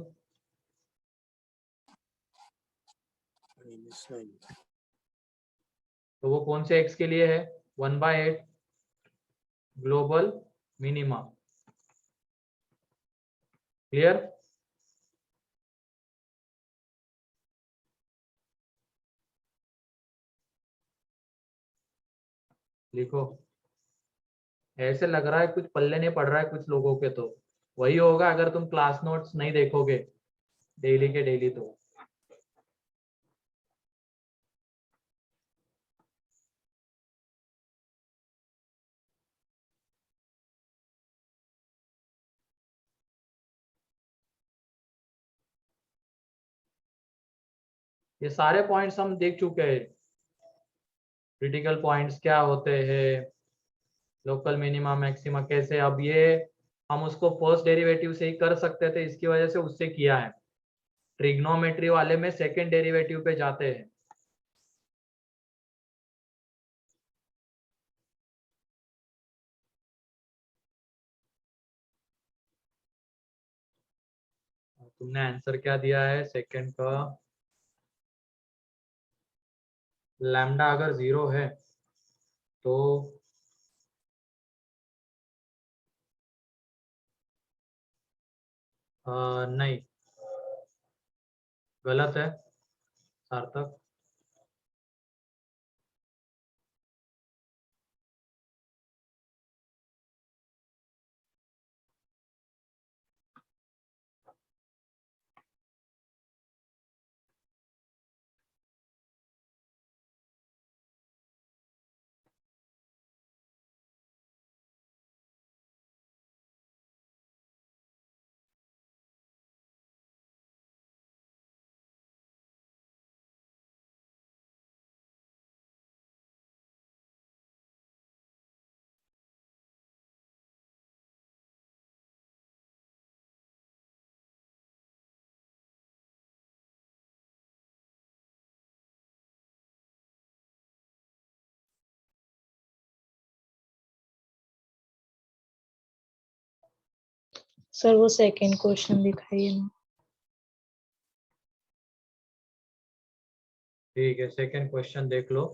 तो वो कौन से x के लिए है? 1/8 ग्लोबल मिनिमा। क्लियर? लिखो। ऐसे लग रहा है कुछ पल्ले नहीं पड़ रहा है कुछ लोगों के, तो वही होगा अगर तुम क्लास नोट्स नहीं देखोगे डेली के डेली तो। ये सारे पॉइंट्स हम देख चुके हैं। क्रिटिकल पॉइंट्स क्या होते हैं, लोकल मिनिमा मैक्सिमा कैसे, अब ये हम उसको फर्स्ट डेरिवेटिव से ही कर सकते थे, इसकी वजह से उससे किया है। ट्रिग्नोमेट्री वाले में सेकंड डेरिवेटिव पे जाते हैं। तुमने आंसर क्या दिया है सेकंड का? लैम्डा अगर 0 है तो नहीं, गलत है सार्थक। सर वो सेकंड क्वेश्चन दिखाइए ना। ठीक है, सेकंड क्वेश्चन देख लो।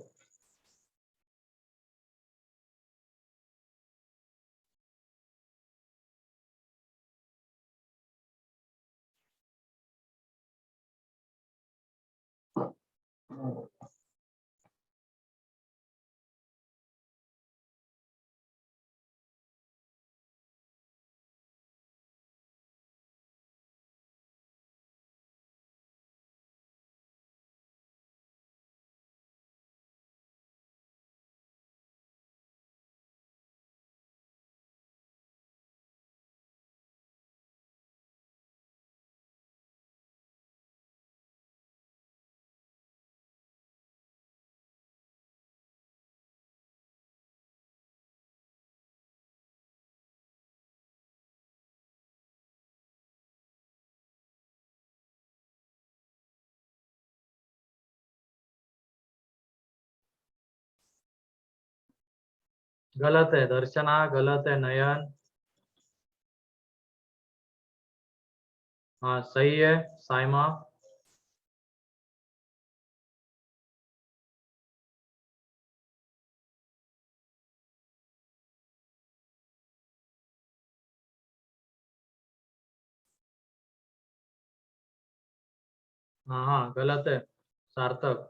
गलत है दर्शना, गलत है नयन। हाँ सही है साइमा। हाँ हाँ गलत है सार्थक।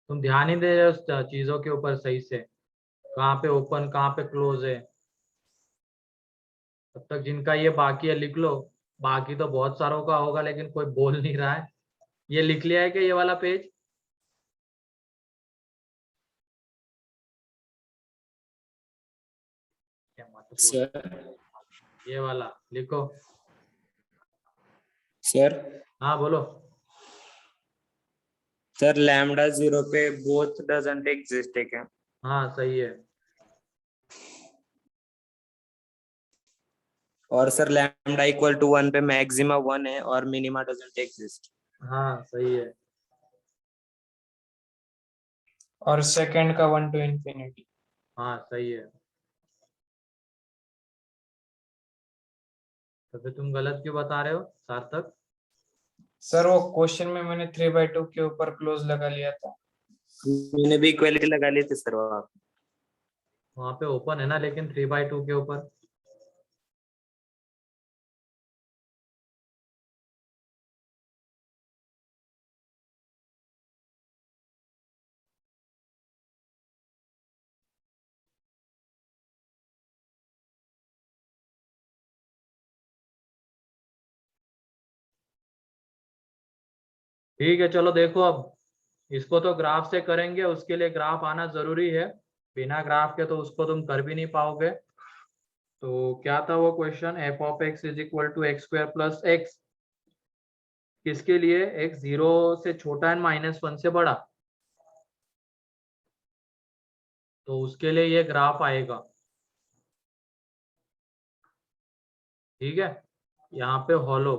तुम ध्यान ही दे रहे हो उस चीजों के ऊपर सही से, कहाँ पे ओपन कहाँ पे क्लोज है। तब तक जिनका ये बाकी है लिख लो। बाकी तो बहुत सारों का होगा लेकिन कोई बोल नहीं रहा है। ये लिख लिया है कि ये वाला पेज? क्या मत बोल। सर ये वाला लिखो। सर हाँ बोलो। सर लैम्डा 0 पे बोथ डजंट एग्जिस्ट है क्या? हाँ सही है। और सर लैम्डा इक्वल टू 1 पे मैक्सिमा 1 है और मिनिमा डजंट एग्जिस्ट। हाँ सही है। और सेकंड का 1 to infinity। हाँ सही है। तो फिर तुम गलत क्यों बता रहे हो सार्थक? सर वो क्वेश्चन में मैंने 3/2 के ऊपर क्लोज लगा लिया था। मैंने भी इक्वालिटी लगा ली थी सर वहाँ पे। वहां पे ओपन है ना लेकिन 3/2 के ऊपर। ठीक है चलो देखो, अब इसको तो ग्राफ से करेंगे, उसके लिए ग्राफ आना जरूरी है। बिना ग्राफ के तो उसको तुम कर भी नहीं पाओगे। तो क्या था वो question? f of x is equal to x square plus x. किसके लिए? x 0 से छोटा है -1 से बड़ा, तो उसके लिए ये ग्राफ आएगा। ठीक है, यहाँ पे हॉलो।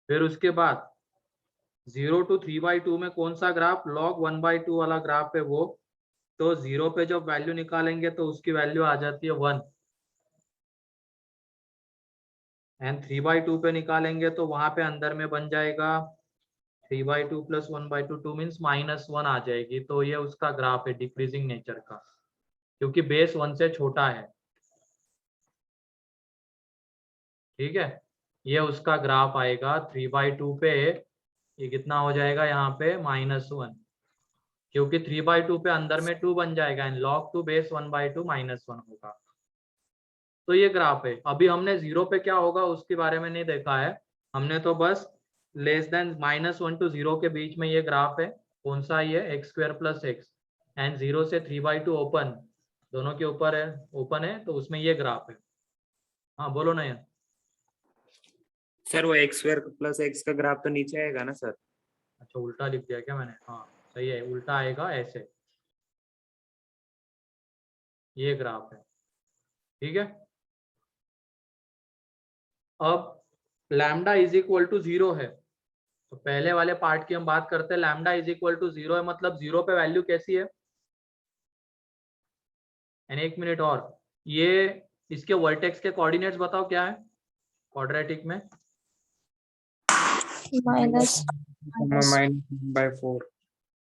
फिर उसके बाद 0 to 3/2 में कौन सा ग्राफ? log 1/2 वाला ग्राफ है वो। तो 0 पे जब वैल्यू निकालेंगे तो उसकी वैल्यू आ जाती है 1, एंड 3/2 पे निकालेंगे तो वहां पे अंदर में बन जाएगा 3/2 + 1/2, 2 मीन्स -1 आ जाएगी। तो ये उसका ग्राफ है डिक्रीजिंग नेचर का, क्योंकि बेस 1 से छोटा है। ठीक है, ये उसका ग्राफ आएगा 3/2 पे। ये कितना हो जाएगा यहाँ पे? -1, क्योंकि 3/2 पे अंदर में 2 बन जाएगा, एंड log 2 बेस 1/2 -1 होगा। तो ये ग्राफ है। अभी हमने 0 पे क्या होगा उसके बारे में नहीं देखा है, हमने तो बस लेस देन -1 to 0 के बीच में ये ग्राफ है। कौन सा? ये x² + x, एंड 0 से 3/2 ओपन, दोनों के ऊपर है, ओपन है, तो उसमें ये ग्राफ है। हाँ बोलो ना यार। सर वो x² + x का ग्राफ तो नीचे आएगा ना सर? अच्छा, उल्टा लिख दिया क्या मैंने? हाँ सही है, उल्टा आएगा ऐसे, ये ग्राफ है। ठीक है, अब लैम्डा इज इक्वल टू 0 है, तो पहले वाले पार्ट की हम बात करते हैं। लैम्डा इज इक्वल टू 0 है, मतलब 0 पे वैल्यू कैसी है? एंड एक मिनट और, ये इसके वर्टेक्स के कोऑर्डिनेट्स बताओ क्या है क्वाड्रेटिक में? -1/4।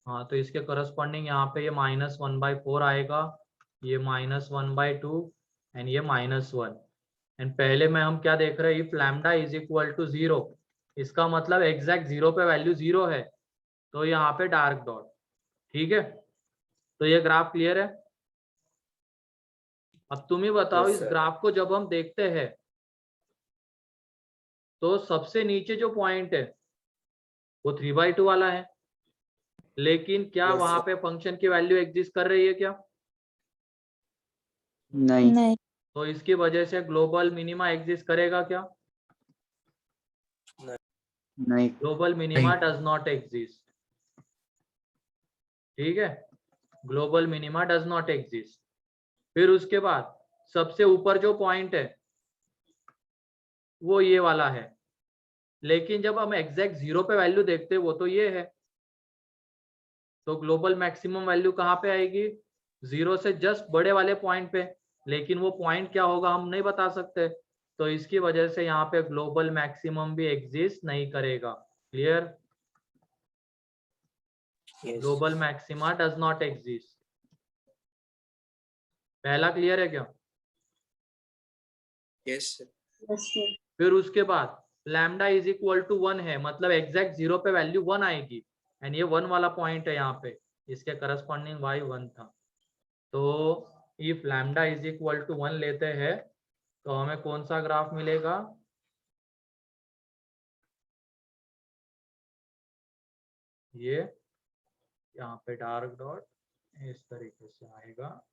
हाँ, तो इसके करस्पॉन्डिंग यहाँ पे ये -1/4 आएगा, ये -1/2 एंड ये -1। एंड पहले में हम क्या देख रहे हैं? If lambda is equal to 0, इसका मतलब एग्जैक्ट 0 पे वैल्यू 0 है, तो यहाँ पे डार्क डॉट। ठीक है, तो ये ग्राफ क्लियर है। अब तुम ही बताओ, Yes, इस sir. ग्राफ को जब हम देखते हैं तो सबसे नीचे जो पॉइंट है वो 3/2 वाला है, लेकिन क्या Yes, वहां sir. पे फंक्शन की वैल्यू एग्जिस्ट कर रही है क्या? नहीं नहीं। तो इसकी वजह से ग्लोबल मिनिमा एग्जिस्ट करेगा क्या? नहीं global minima does not exist. ठीक है, global minima does not exist. फिर उसके बाद सबसे ऊपर जो पॉइंट है वो ये वाला है, लेकिन जब हम एग्जैक्ट 0 पे वैल्यू देखते हैं वो तो ये है, तो ग्लोबल मैक्सिमम वैल्यू कहाँ पे आएगी? 0 से जस्ट बड़े वाले पॉइंट पे, लेकिन वो पॉइंट क्या होगा हम नहीं बता सकते, तो इसकी वजह से यहाँ पे ग्लोबल मैक्सिमम भी एग्जिस्ट नहीं करेगा। Clear? Yes. Global maxima does not exist. पहला क्लियर है क्या? Yes, sir. फिर उसके बाद लैम्डा इज इक्वल टू 1 है, मतलब एग्जैक्ट 0 पे वैल्यू 1 आएगी, एंड ये 1 वाला पॉइंट है यहाँ पे, इसके करस्पॉन्डिंग y 1 था। तो if lambda is equal to 1 लेते हैं तो हमें कौन सा ग्राफ मिलेगा? ये यहाँ पे डार्क डॉट इस तरीके से आएगा,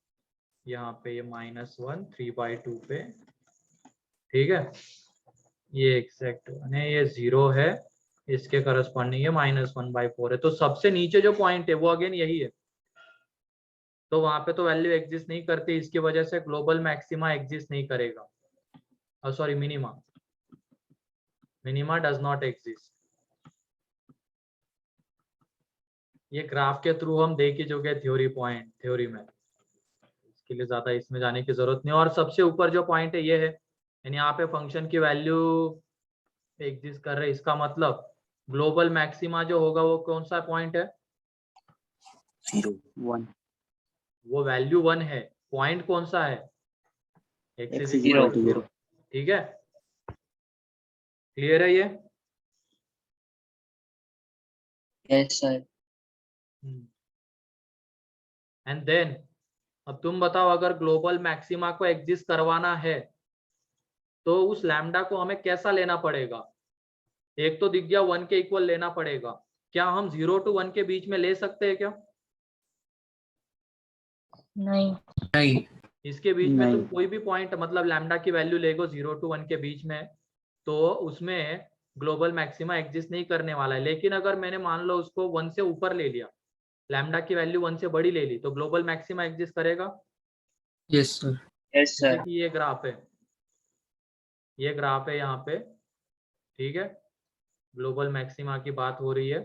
यहाँ पे ये -1 3/2 पे। ठीक है, ये एग्जैक्ट 1 है, ये 0 है, इसके करस्पॉन्डिंग ये -1/4 है। तो सबसे नीचे जो पॉइंट है वो अगेन यही है, तो वहां पे तो वैल्यू एग्जिस्ट नहीं करती, इसकी वजह से ग्लोबल मैक्सिमा एग्जिस्ट नहीं करेगा, sorry minima, minima does not exist. ये ग्राफ के थ्रू हम देख ही चुके थ्योरी में, इसके लिए ज्यादा इसमें जाने की जरूरत नहीं। और सबसे ऊपर जो पॉइंट है ये है, यानी यहाँ पे फंक्शन की वैल्यू एग्जिस्ट कर रहे, इसका मतलब ग्लोबल मैक्सिमा जो होगा वो कौन सा पॉइंट है? 1 वो वैल्यू 1 है, पॉइंट कौन सा है? x x is equal to 0 ठीक है, क्लियर है ये? Yes, sir. एंड देन अब तुम बताओ, अगर ग्लोबल मैक्सिमा को एग्जिस्ट करवाना है तो उस लैम्डा को हमें कैसा लेना पड़ेगा? एक तो दिख गया 1 के इक्वल लेना पड़ेगा, क्या हम 0 to 1 के बीच में ले सकते हैं क्या? नहीं। नहीं। इसके बीच में तुम नहीं। कोई भी पॉइंट, मतलब लैम्डा की वैल्यू लेगो 0 to 1 के बीच में, तो उसमें ग्लोबल मैक्सिमा एग्जिस्ट नहीं करने वाला है। लेकिन अगर मैंने मान लो उसको 1 से ऊपर ले लिया, लैम्डा की वैल्यू 1 से बड़ी ले ली, तो ग्लोबल मैक्सिमा एग्जिस्ट करेगा। Yes sir. यस जैसे सर। कि ये ग्राफ है, ये ग्राफ है यहाँ पे, ठीक है, ग्लोबल मैक्सिमा की बात हो रही है।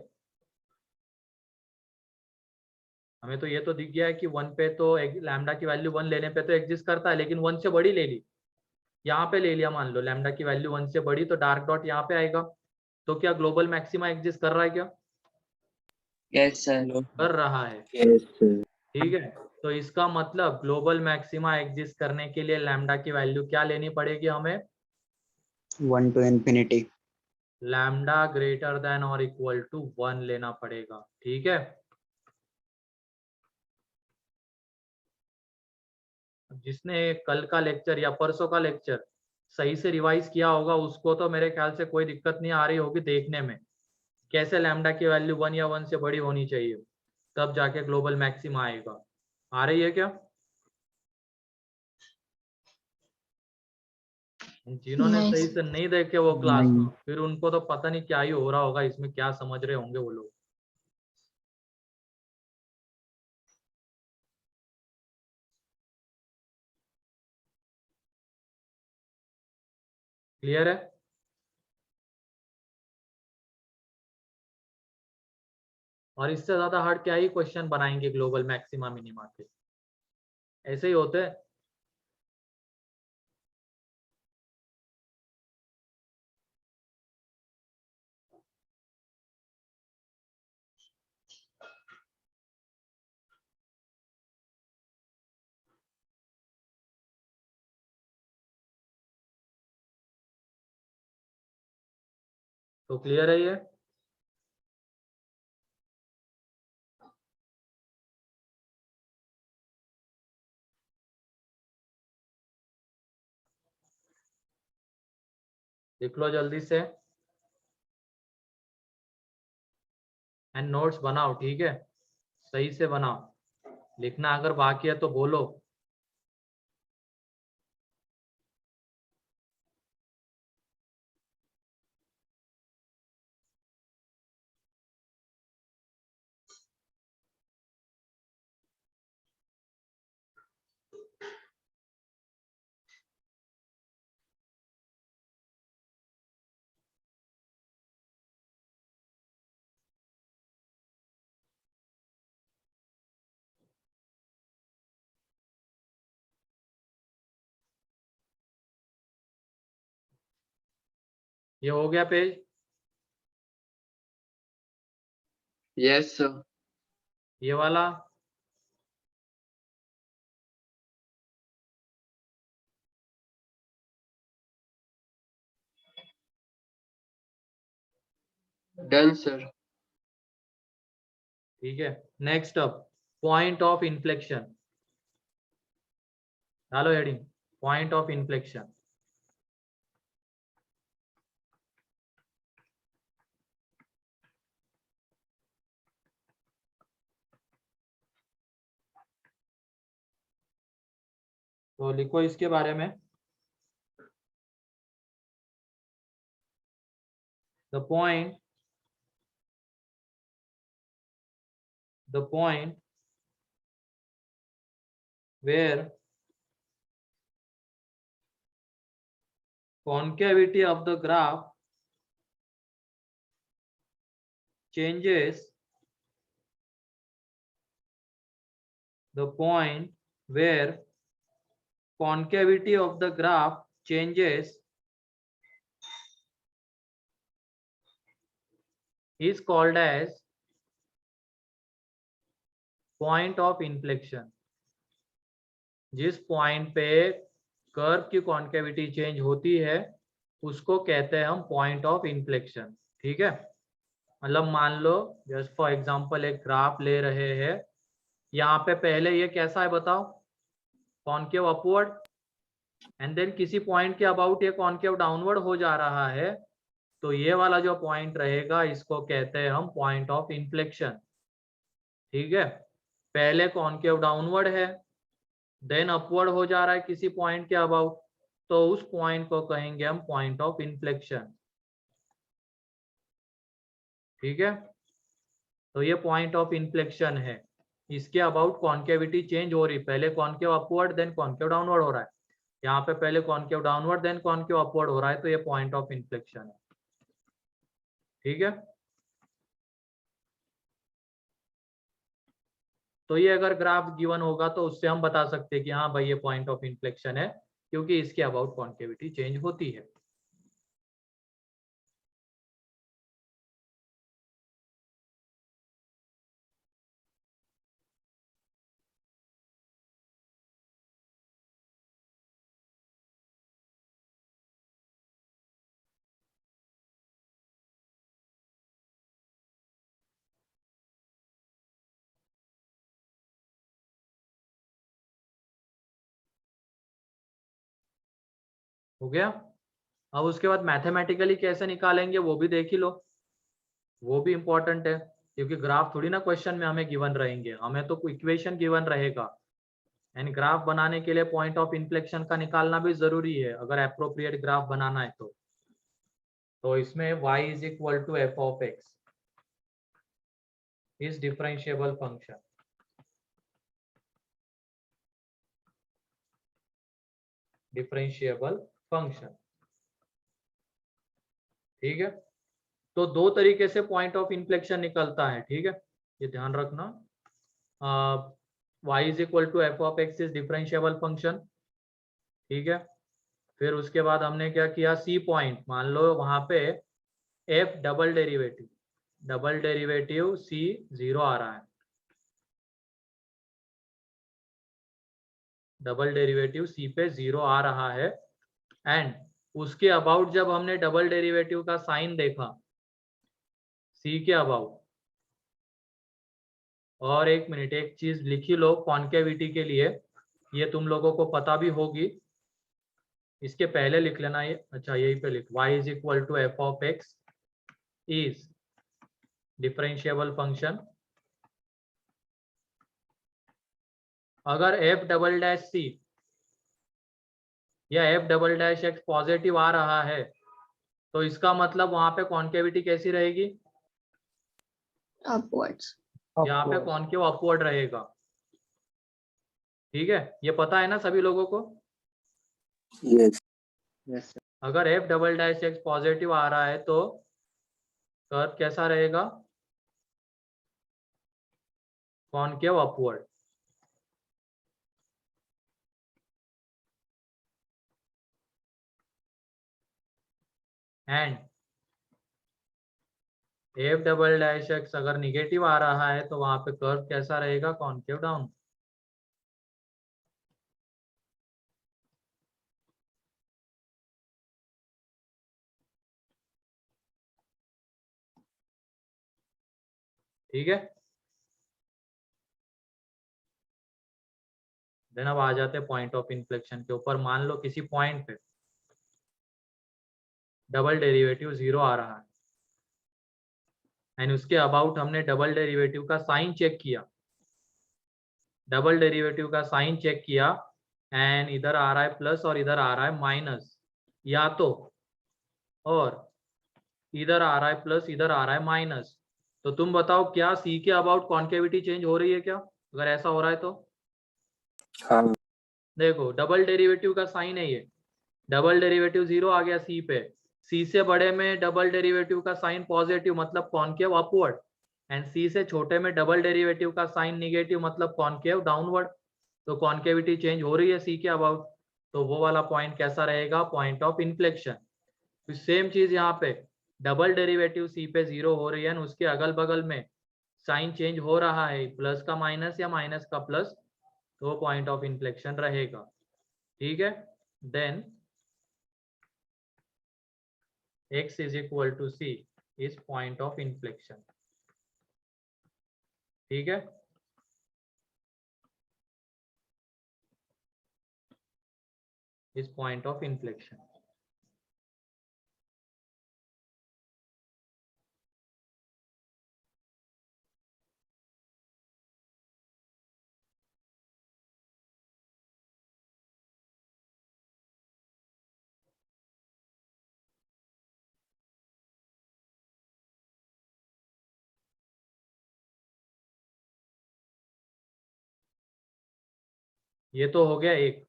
हमें तो ये तो दिख गया है कि 1 पे तो लैम्डा की वैल्यू 1 लेने पे तो एग्जिस्ट करता है, लेकिन 1 से बड़ी ले ली, यहाँ पे ले लिया, मान लो लैम्डा की वैल्यू 1 से बड़ी, तो डार्क डॉट यहाँ पे आएगा। तो क्या ग्लोबल मैक्सिमा एग्जिस्ट कर रहा है क्या? Yes sir. कर रहा है, यस सर। ठीक है। तो इसका मतलब ग्लोबल मैक्सिमा एग्जिस्ट करने के लिए लैम्डा की वैल्यू क्या लेनी पड़ेगी हमें? 1 to infinity। Lambda greater than और इक्वल टू 1 लेना पड़ेगा, ठीक है। जिसने कल का लेक्चर या परसों का लेक्चर सही से रिवाइज किया होगा, उसको तो मेरे ख्याल से कोई दिक्कत नहीं आ रही होगी देखने में, कैसे लैम्डा की वैल्यू 1 या 1 से बड़ी होनी चाहिए, तब जाके ग्लोबल मैक्सिमा आएगा। आ रही है क्या? जिन्होंने नहीं सही से नहीं देखे वो क्लास, नहीं। फिर उनको तो पता नहीं क्या ही हो रहा होगा, इसमें क्या समझ रहे होंगे वो लोग। क्लियर है? और इससे ज्यादा हार्ड क्या ही क्वेश्चन बनाएंगे ग्लोबल मैक्सिमा मिनिमा के, ऐसे ही होते हैं। तो क्लियर है ये? लिख लो जल्दी से एंड नोट्स बनाओ, ठीक है, सही से बनाओ। लिखना अगर बाकी है तो बोलो। ये हो गया पेज? Yes sir. ये वाला? Done sir. ठीक है। Next up point of inflection, डालो हेडिंग पॉइंट ऑफ इन्फ्लेक्शन। तो लिखो इसके बारे में, the point where concavity of the graph changes, the point where concavity of the graph changes is called as point of inflection। जिस point पे curve की concavity change होती है उसको कहते हैं हम पॉइंट ऑफ इन्फ्लेक्शन, ठीक है। मतलब मान लो जस्ट फॉर एग्जांपल एक ग्राफ ले रहे हैं, यहाँ पे पहले ये कैसा है बताओ, कॉन्केव अपवर्ड, एंड देन किसी पॉइंट के अबाउट ये कॉन्केव डाउनवर्ड हो जा रहा है, तो ये वाला जो पॉइंट रहेगा इसको कहते हैं हम पॉइंट ऑफ इन्फ्लेक्शन, ठीक है। पहले कॉन्केव डाउनवर्ड है, देन अपवर्ड हो जा रहा है किसी पॉइंट के अबाउट, तो उस पॉइंट को कहेंगे हम पॉइंट ऑफ इन्फ्लेक्शन। ठीक है, तो ये पॉइंट ऑफ इन्फ्लेक्शन है। इसके अबाउट कॉन्केविटी चेंज हो रही, पहले concave upward then concave downward हो रहा है, यहाँ पे पहले concave downward then concave upward हो रहा है, तो ये पॉइंट ऑफ इन्फ्लेक्शन है। ठीक है, तो ये अगर ग्राफ गिवन होगा तो उससे हम बता सकते हैं कि हाँ भाई ये पॉइंट ऑफ इन्फ्लेक्शन है, क्योंकि इसके अबाउट कॉन्केविटी चेंज होती है। हो गया। अब उसके बाद मैथमेटिकली कैसे निकालेंगे वो भी देख ही लो, वो भी इंपॉर्टेंट है, क्योंकि ग्राफ थोड़ी ना क्वेश्चन में हमें गिवन रहेंगे, हमें तो इक्वेशन गिवन रहेगा, एंड ग्राफ बनाने के लिए पॉइंट ऑफ इन्फ्लेक्शन का निकालना भी जरूरी है अगर एप्रोप्रिएट ग्राफ बनाना है तो इसमें y is equal to F of x is differentiable function. Differentiable function, ठीक है। तो दो तरीके से पॉइंट ऑफ इन्फ्लेक्शन निकलता है, ठीक है, ये ध्यान रखना। y is equal to F of x is differentiable function, ठीक है। फिर उसके बाद हमने क्या किया, सी पॉइंट मान लो वहां पे f डबल डेरिवेटिव c 0 आ रहा है, डबल डेरिवेटिव c पे 0 आ रहा है, एंड उसके अबाउट जब हमने डबल डेरिवेटिव का साइन देखा c के अबाउट, और एक मिनट एक चीज लिखी लो कॉन्केविटी के लिए, ये तुम लोगों को पता भी होगी, इसके पहले लिख लेना ये, अच्छा यही पे लिख, y is equal to F of x is differentiable function. अगर f डबल डैश सी या f double dash X positive आ रहा है तो इसका मतलब वहां पे कॉन्केविटी कैसी रहेगी, अपवर्ड्स। यहाँ पे कॉन्केव अपवर्ड रहेगा। ठीक है, ये पता है ना सभी लोगों को। Yes. Yes, sir. अगर f double dash X positive आ रहा है तो कर्व कैसा रहेगा, concave upward. And f double dash X अगर निगेटिव आ रहा है तो वहां पे कर्व कैसा रहेगा, कॉन्केव डाउन। ठीक है, देन अब आ जाते हैं पॉइंट ऑफ इन्फ्लेक्शन के ऊपर। मान लो किसी पॉइंट पे डबल डेरिवेटिव 0 आ रहा है, एंड उसके अबाउट हमने डबल डेरिवेटिव का साइन चेक किया, डबल डेरिवेटिव का साइन चेक किया, एंड इधर आ रहा है प्लस और इधर आ रहा है माइनस, या तो और इधर आ रहा है प्लस इधर आ रहा है माइनस, तो तुम बताओ क्या सी के अबाउट कॉन्केविटी चेंज हो रही है क्या, अगर ऐसा हो रहा है तो। हाँ। देखो डबल डेरिवेटिव का साइन है ये, डबल डेरिवेटिव 0 आ गया सी पे, सी से बड़े में डबल डेरिवेटिव का साइन पॉजिटिव मतलब कॉन्केव अपवर्ड, एंड सी से छोटे में डबल डेरिवेटिव का साइन निगेटिव मतलब कॉन्केव डाउनवर्ड, तो कॉन्केविटी चेंज हो रही है सी के अबाउट, तो वो वाला पॉइंट कैसा रहेगा, पॉइंट ऑफ इन्फ्लेक्शन। तो सेम चीज यहाँ पे डबल डेरिवेटिव सी पे 0 हो रही है, उसके अगल बगल में साइन चेंज हो रहा है, प्लस का माइनस या माइनस का प्लस, तो पॉइंट ऑफ इन्फ्लेक्शन रहेगा। ठीक है, then x is equal to c is point of inflection। ठीक है, is point of inflection। ये तो हो गया एक।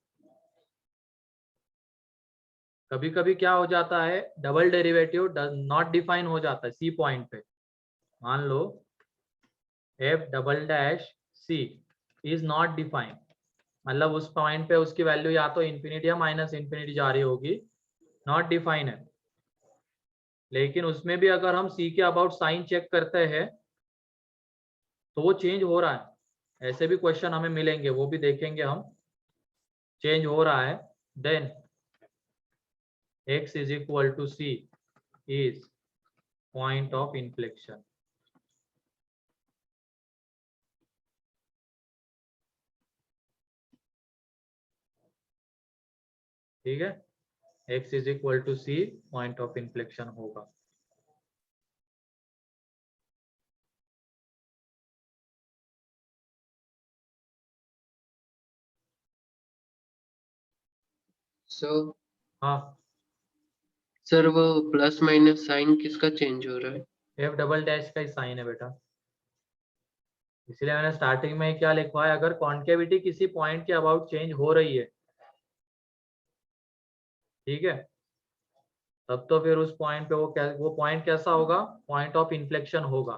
कभी कभी क्या हो जाता है, डबल डेरिवेटिव नॉट डिफाइन हो जाता है सी पॉइंट पे। मान लो F double dash C is not defined, मतलब उस पॉइंट पे उसकी वैल्यू या तो इंफिनिटी या माइनस इंफिनिटी जा रही होगी, नॉट डिफाइन है। लेकिन उसमें भी अगर हम सी के अबाउट साइन चेक करते हैं तो वो चेंज हो रहा है। ऐसे भी क्वेश्चन हमें मिलेंगे, वो भी देखेंगे हम। चेंज हो रहा है, then x is equal to C is point of inflection. ठीक है, x is equal to C point of inflection होगा। सो हाँ, सर वो प्लस माइनस साइन किसका चेंज हो रहा है? एफ डबल डैश का ही साइन है बेटा, इसलिए मैंने स्टार्टिंग में क्या लिखवाया, अगर कॉन्केविटी किसी पॉइंट के अबाउट चेंज हो रही है, ठीक है, तब तो फिर उस पॉइंट पे वो पॉइंट कैसा होगा, पॉइंट ऑफ इन्फ्लेक्शन होगा।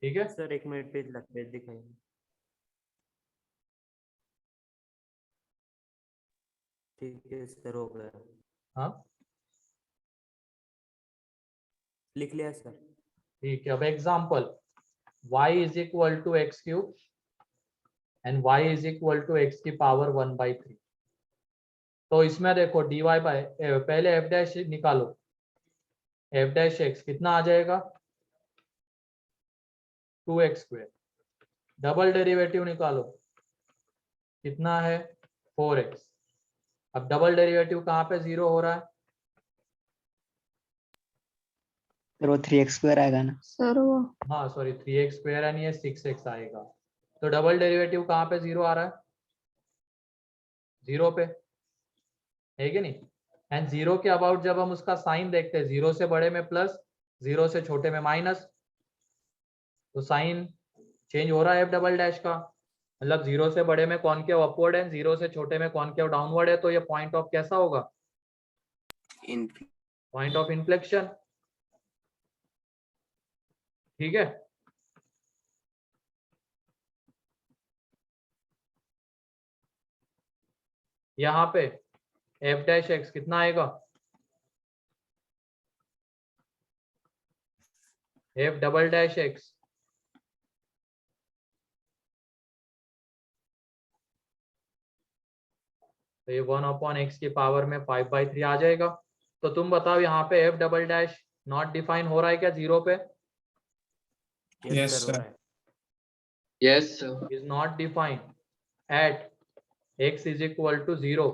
ठीक है, सर 1 मिनट पेज दिखाइए। ठीक है सर, हो गया। हाँ लिख लिया सर। ठीक है। अब example y is equal to x cube and y is equal to x की पावर 1/3। तो इसमें देखो dy बाय, पहले एफ डैश निकालो, एफ डैश एक्स कितना आ जाएगा, 2x²। डबल डेरिवेटिव निकालो, कितना है, 4x। अब डबल डेरिवेटिव कहाँ पे जीरो हो रहा है, सर वो 3x² आएगा ना। सर वो हाँ सॉरी 3x² एंड ये 6x आएगा। तो डबल डेरिवेटिव कहाँ पे जीरो आ रहा है, जीरो पे, है कि नहीं। एंड जीरो के अबाउट जब हम उसका साइन देखते हैं, जीरो से बड़े में प्लस, जीरो से छोटे में माइनस, तो साइन चेंज हो रहा है एफ डबल डैश का, मतलब जीरो से बड़े में कॉनकेव अपवर्ड है, जीरो से छोटे में कॉनकेव डाउनवर्ड है, तो ये पॉइंट ऑफ कैसा होगा, पॉइंट ऑफ इन्फ्लेक्शन। ठीक है, यहाँ पे एफ डैश एक्स कितना आएगा, एफ डबल डैश एक्स तो ये 1/x की पावर में 5/3 आ जाएगा। तो तुम बताओ यहाँ पे F double dash not define हो रहा है क्या जीरो पे, Yes, सर, हो sir. रहा है। Yes sir. Is not define at x is equal to 0।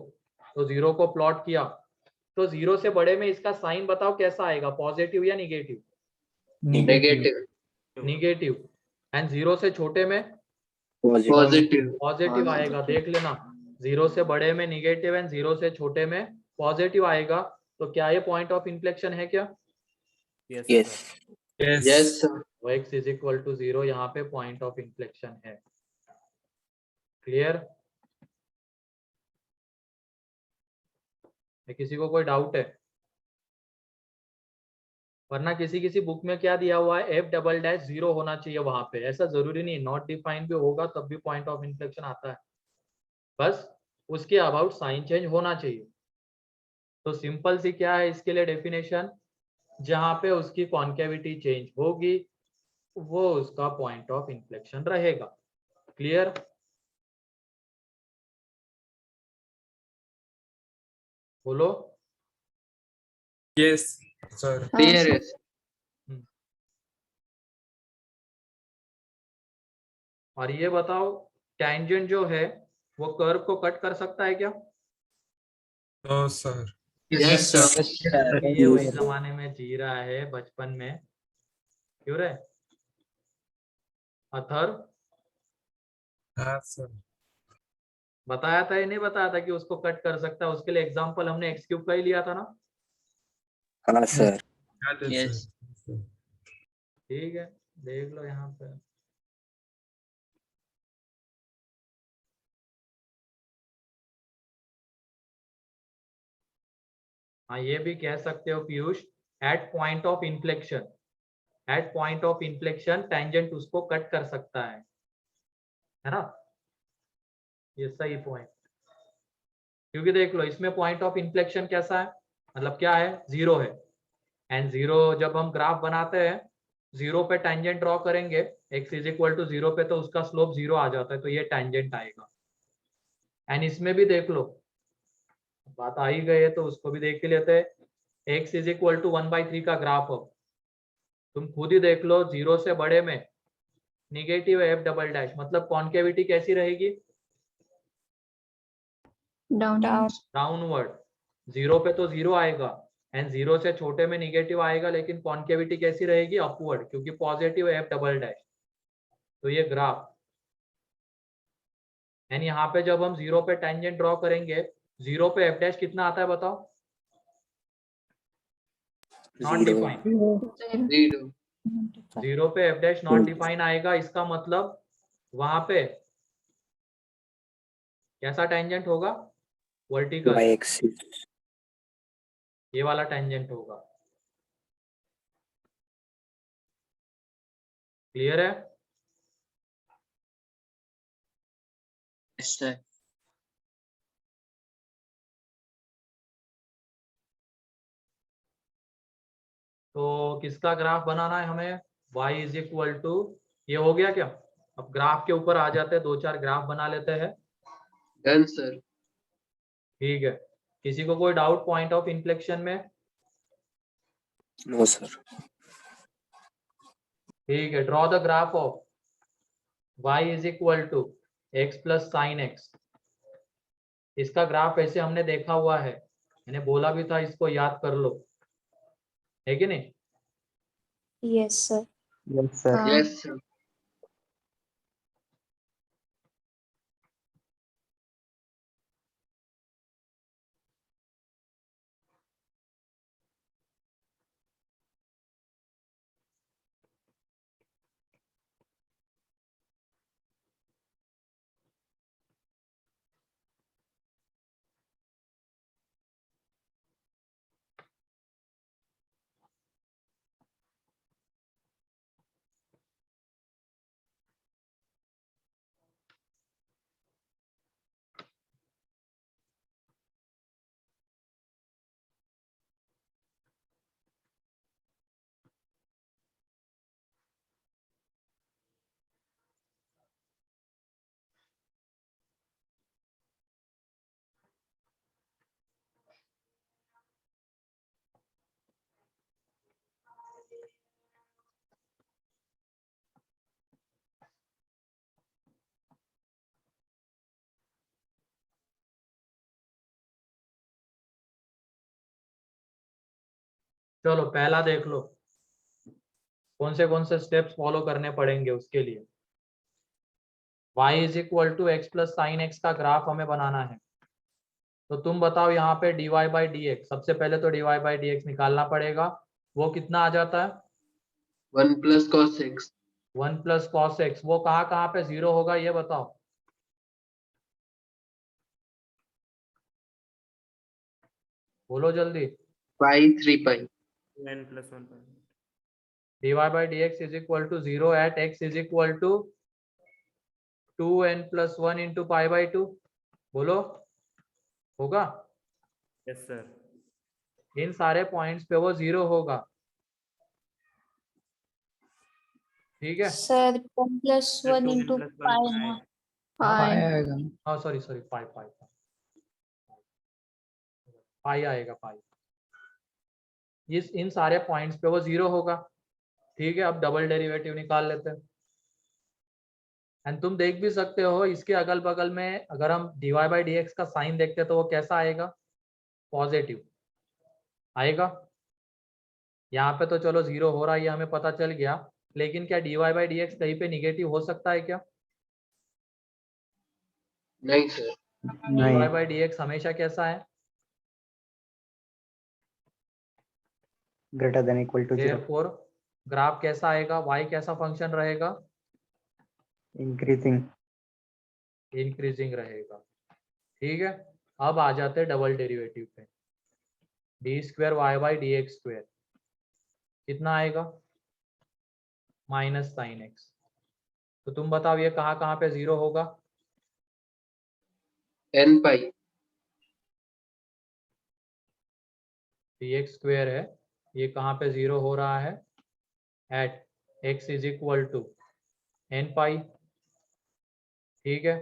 तो जीरो को प्लॉट किया, तो जीरो से बड़े में इसका साइन बताओ कैसा आएगा, पॉजिटिव या negative, negative. Negative. And zero से छोटे में पॉजिटिव। पॉजिटिव आएगा, देख लेना, जीरो से बड़े में निगेटिव एंड जीरो से छोटे में पॉजिटिव आएगा। तो क्या ये पॉइंट ऑफ इन्फ्लेक्शन है क्या, Yes. Yes sir. वो x इज इक्वल टू 0 यहाँ पे पॉइंट ऑफ इन्फ्लेक्शन है। क्लियर है, किसी को कोई डाउट है, वरना किसी किसी बुक में क्या दिया हुआ है, एफ डबल डैश 0 होना चाहिए वहां पे, ऐसा जरूरी नहीं, नॉट डिफाइन भी होगा तब भी पॉइंट ऑफ इन्फ्लेक्शन आता है, बस उसके अबाउट साइन चेंज होना चाहिए। तो सिंपल सी क्या है इसके लिए डेफिनेशन, जहां पे उसकी कॉन्केविटी चेंज होगी वो उसका पॉइंट ऑफ इन्फ्लेक्शन रहेगा। क्लियर, बोलो। Yes, sir. हाँ क्लियर है। सर। और ये बताओ, टेंजेंट जो है वो कर्व को कट कर सकता है क्या, No, sir. Yes sir. ये वही जमाने में जी रहा है बचपन में, क्यों रे अथर, हाँ sir. बताया था या नहीं बताया था कि उसको कट कर सकता है, उसके लिए एग्जांपल हमने एक्स क्यूब का ही लिया था ना। हाँ सर। याद है Yes. sir. ठीक है, देख लो यहाँ पे, हाँ ये भी कह सकते हो Piyush, at point of inflection, at point of inflection tangent उसको कट कर सकता है ना, ये सही पॉइंट। क्योंकि देख लो इसमें पॉइंट ऑफ इन्फ्लेक्शन कैसा है, मतलब क्या है, जीरो है, एंड जीरो जब हम ग्राफ बनाते हैं जीरो पे टेंजेंट ड्रॉ करेंगे, x is equal to zero पे, तो उसका स्लोप जीरो आ जाता है, तो ये टेंजेंट आएगा। एंड इसमें भी देख लो, बात आ ही गई है तो उसको भी देख के लेते हैं। x इज इक्वल टू 1/3 का ग्राफ हो, तुम खुद ही देख लो, जीरो से बड़े में निगेटिव एफ डबल डैश, मतलब कॉन्केविटी कैसी रहेगी, डाउन डाउनवर्ड। जीरो पे तो जीरो आएगा, एंड जीरो से छोटे में निगेटिव आएगा, लेकिन कॉन्केविटी कैसी रहेगी, अपवर्ड, क्योंकि पॉजिटिव एफ डबल डैश। तो ये ग्राफ, एंड यहाँ पे जब हम जीरो पे टेंजेंट ड्रॉ करेंगे, जीरो पे एफ डैश कितना आता है बताओ, not zero define. Zero zero पे एफ डैश नॉट डिफाइन आएगा, इसका मतलब वहां पे कैसा टेंजेंट होगा, वर्टिकल, बाई एक्सिस। ये वाला टेंजेंट होगा। क्लियर है? सर। तो किसका ग्राफ बनाना है हमें, y इज इक्वल टू, ये हो गया क्या, अब ग्राफ के ऊपर आ जाते हैं, दो चार ग्राफ बना लेते हैं। Done sir. ठीक है, किसी को कोई डाउट पॉइंट ऑफ इन्फ्लेक्शन में? No sir. ठीक है, draw the graph of y is equal to x plus sine x. इसका ग्राफ ऐसे हमने देखा हुआ है, मैंने बोला भी था इसको याद कर लो, है कि नहीं? Yes sir. Yes sir. Yes sir. चलो पहला देख लो, कौन से स्टेप्स फॉलो करने पड़ेंगे उसके लिए। y is equal to x plus sine x का ग्राफ हमें बनाना है, तो तुम बताओ यहाँ पे dy बाई डी एक्स, सबसे पहले तो dy बाई डी एक्स निकालना पड़ेगा, वो कितना आ जाता है, 1 plus cos x. 1 plus cos x, वो कहाँ पे जीरो होगा ये बताओ, बोलो जल्दी। Pi 3 pi. n plus 1 by dy by D x is equal to zero at x is equal to 2n plus 1 into pi by 2, बोलो होगा, yes sir इन सारे पॉइंट्स पे वो जीरो होगा, ठीक है। सर 1+1 2n इंटू plus 1 पाई pi ना, पाई पाई। आएगा। हाँ सॉरी पाई पाई पाई आएगा, पाई, इस इन सारे पॉइंट्स पे वो जीरो होगा, ठीक है। अब डबल डेरिवेटिव निकाल लेते हैं, एंड तुम देख भी सकते हो इसके अगल बगल में, अगर हम dy बाई डी एक्स का साइन देखते हैं तो वो कैसा आएगा, पॉजिटिव आएगा। यहाँ पे तो चलो जीरो हो रहा है, ये हमें पता चल गया, लेकिन क्या dy बाई डी एक्स कहीं पे निगेटिव हो सकता है क्या, नहीं सर। नहीं। dy बाई डी एक्स हमेशा कैसा है, greater than equal to 0। Therefore graph कैसा आएगा, y कैसा फंक्शन रहेगा, इंक्रीजिंग। इंक्रीजिंग रहेगा, ठीक है। अब आ जाते हैं डबल डेरिवेटिव पे, d square y by D x square कितना आएगा माइनस साइन एक्स। तो तुम बताओ ये कहाँ पे जीरो होगा? n pi D x square है, ये कहाँ पे जीरो हो रहा है? At x is equal to N pi. ठीक है,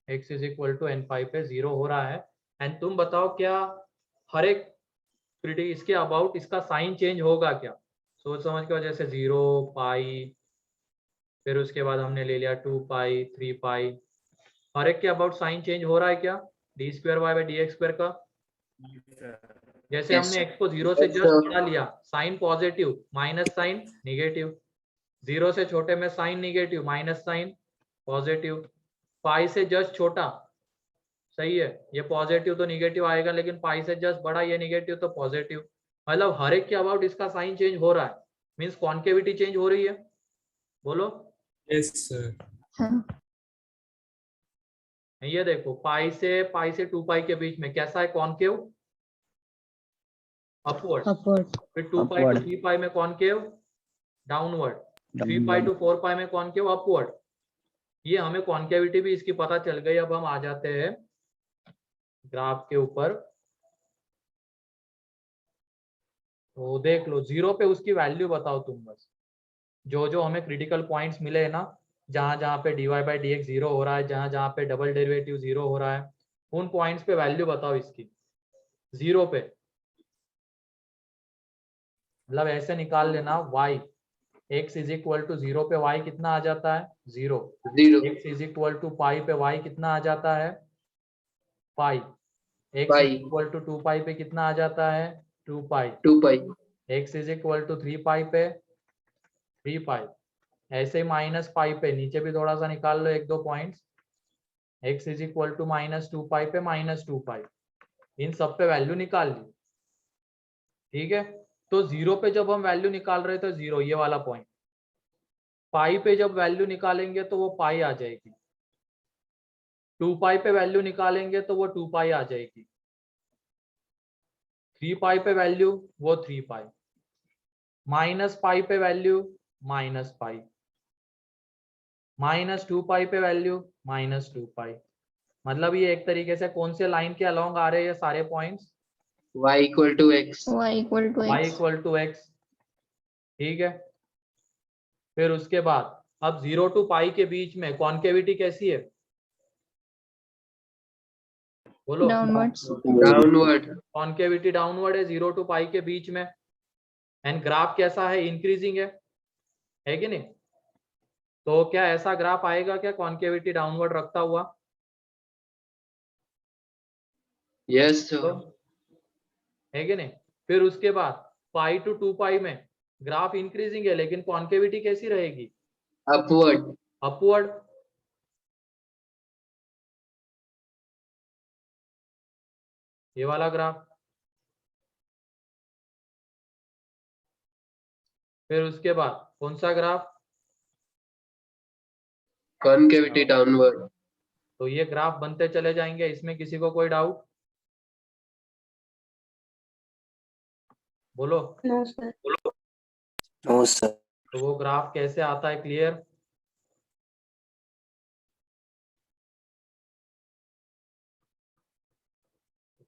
x is equal to N pi पे जीरो हो रहा है। एंड तुम बताओ क्या हर एक क्रिटिक इसके अबाउट इसका साइन चेंज होगा क्या? सोच समझ के वजह से 0 पाई, फिर उसके बाद हमने ले लिया 2 पाई 3 पाई, हर एक के अबाउट साइन चेंज हो रहा है क्या d square y by D x square का? जैसे Yes, हमने sir. x को 0 से Yes, जस्ट sir. बढ़ा लिया, sine positive minus sine negative, 0 से छोटे में sine negative minus sine positive, pi से जस्ट छोटा, सही है, ये पॉजिटिव तो निगेटिव आएगा, लेकिन पाई से जस्ट बड़ा ये निगेटिव तो पॉजिटिव। मतलब हर एक के अबाउट इसका साइन चेंज हो रहा है, मींस कॉन्केविटी चेंज हो रही है। बोलो। Yes sir. हाँ, ये देखो पाई से 2 पाई के बीच में कैसा है कॉन्केव? अपवर्ड। upward. फिर 2 पाई टू Upward. 3 पाई में कॉन्केव डाउनवर्ड, 3 पाई टू 4 पाई में कॉन्केव अपवर्ड। ये हमें कॉन्केविटी भी इसकी पता चल गई। अब हम आ जाते हैं ग्राफ के ऊपर। तो देख लो 0 पे उसकी वैल्यू बताओ तुम बस, जो जो हमें क्रिटिकल पॉइंट्स मिले हैं ना, जहां जहां पे dy by D x zero हो रहा है, जहां जहां पे डबल डेरिवेटिव जीरो हो रहा है, उन पॉइंट्स पे वैल्यू बताओ इसकी 0 पे। मतलब ऐसे निकाल लेना y x is equal to 0 पे y कितना आ जाता है 0, 0 x is equal to pi पे y कितना आ जाता है pi, x Pi. Is equal to 2 pi पे कितना आ जाता है 2 pi, 2 pi x is equal to 3 pi पे 3 पाई। ऐसे ही माइनस पाई पे नीचे भी थोड़ा सा निकाल लो एक दो points, x is equal to minus 2 pi पे माइनस 2 पाई, इन सब पे वैल्यू निकाल ली। ठीक है, तो 0 पे जब हम वैल्यू निकाल रहे थे 0 ये वाला पॉइंट, पाई पे जब वैल्यू निकालेंगे तो वो पाई आ जाएगी, 2 पाई पे वैल्यू निकालेंगे तो वो 2 पाई आ जाएगी, 3 पाई पे वैल्यू वो 3 पाई, माइनस पाई पे value minus pi, minus 2 pi पे वैल्यू माइनस 2 पाई। मतलब ये एक तरीके से कौन से लाइन के अलोंग आ रहे हैं ये सारे points? y equal to x Y equal to y X. Equal to x. ठीक है, फिर उसके बाद अब 0 टू पाई के बीच में कॉन्केविटी कैसी है? बोलो। Downwards. downward कॉन्केविटी डाउनवर्ड है 0 टू पाई के बीच में। एंड ग्राफ कैसा है? इंक्रीजिंग है कि नहीं? तो क्या ऐसा ग्राफ आएगा क्या कॉन्केविटी डाउनवर्ड रखता हुआ? yes sir तो है कि नहीं? फिर उसके बाद पाई टू 2 पाई में ग्राफ इंक्रीजिंग है, लेकिन कॉन्केविटी कैसी रहेगी? upward upward. ये वाला ग्राफ। फिर उसके बाद कौन सा ग्राफ? concavity downward तो ये ग्राफ बनते चले जाएंगे, इसमें किसी को कोई डाउट? बोलो। No, sir. तो वो ग्राफ कैसे आता है क्लियर?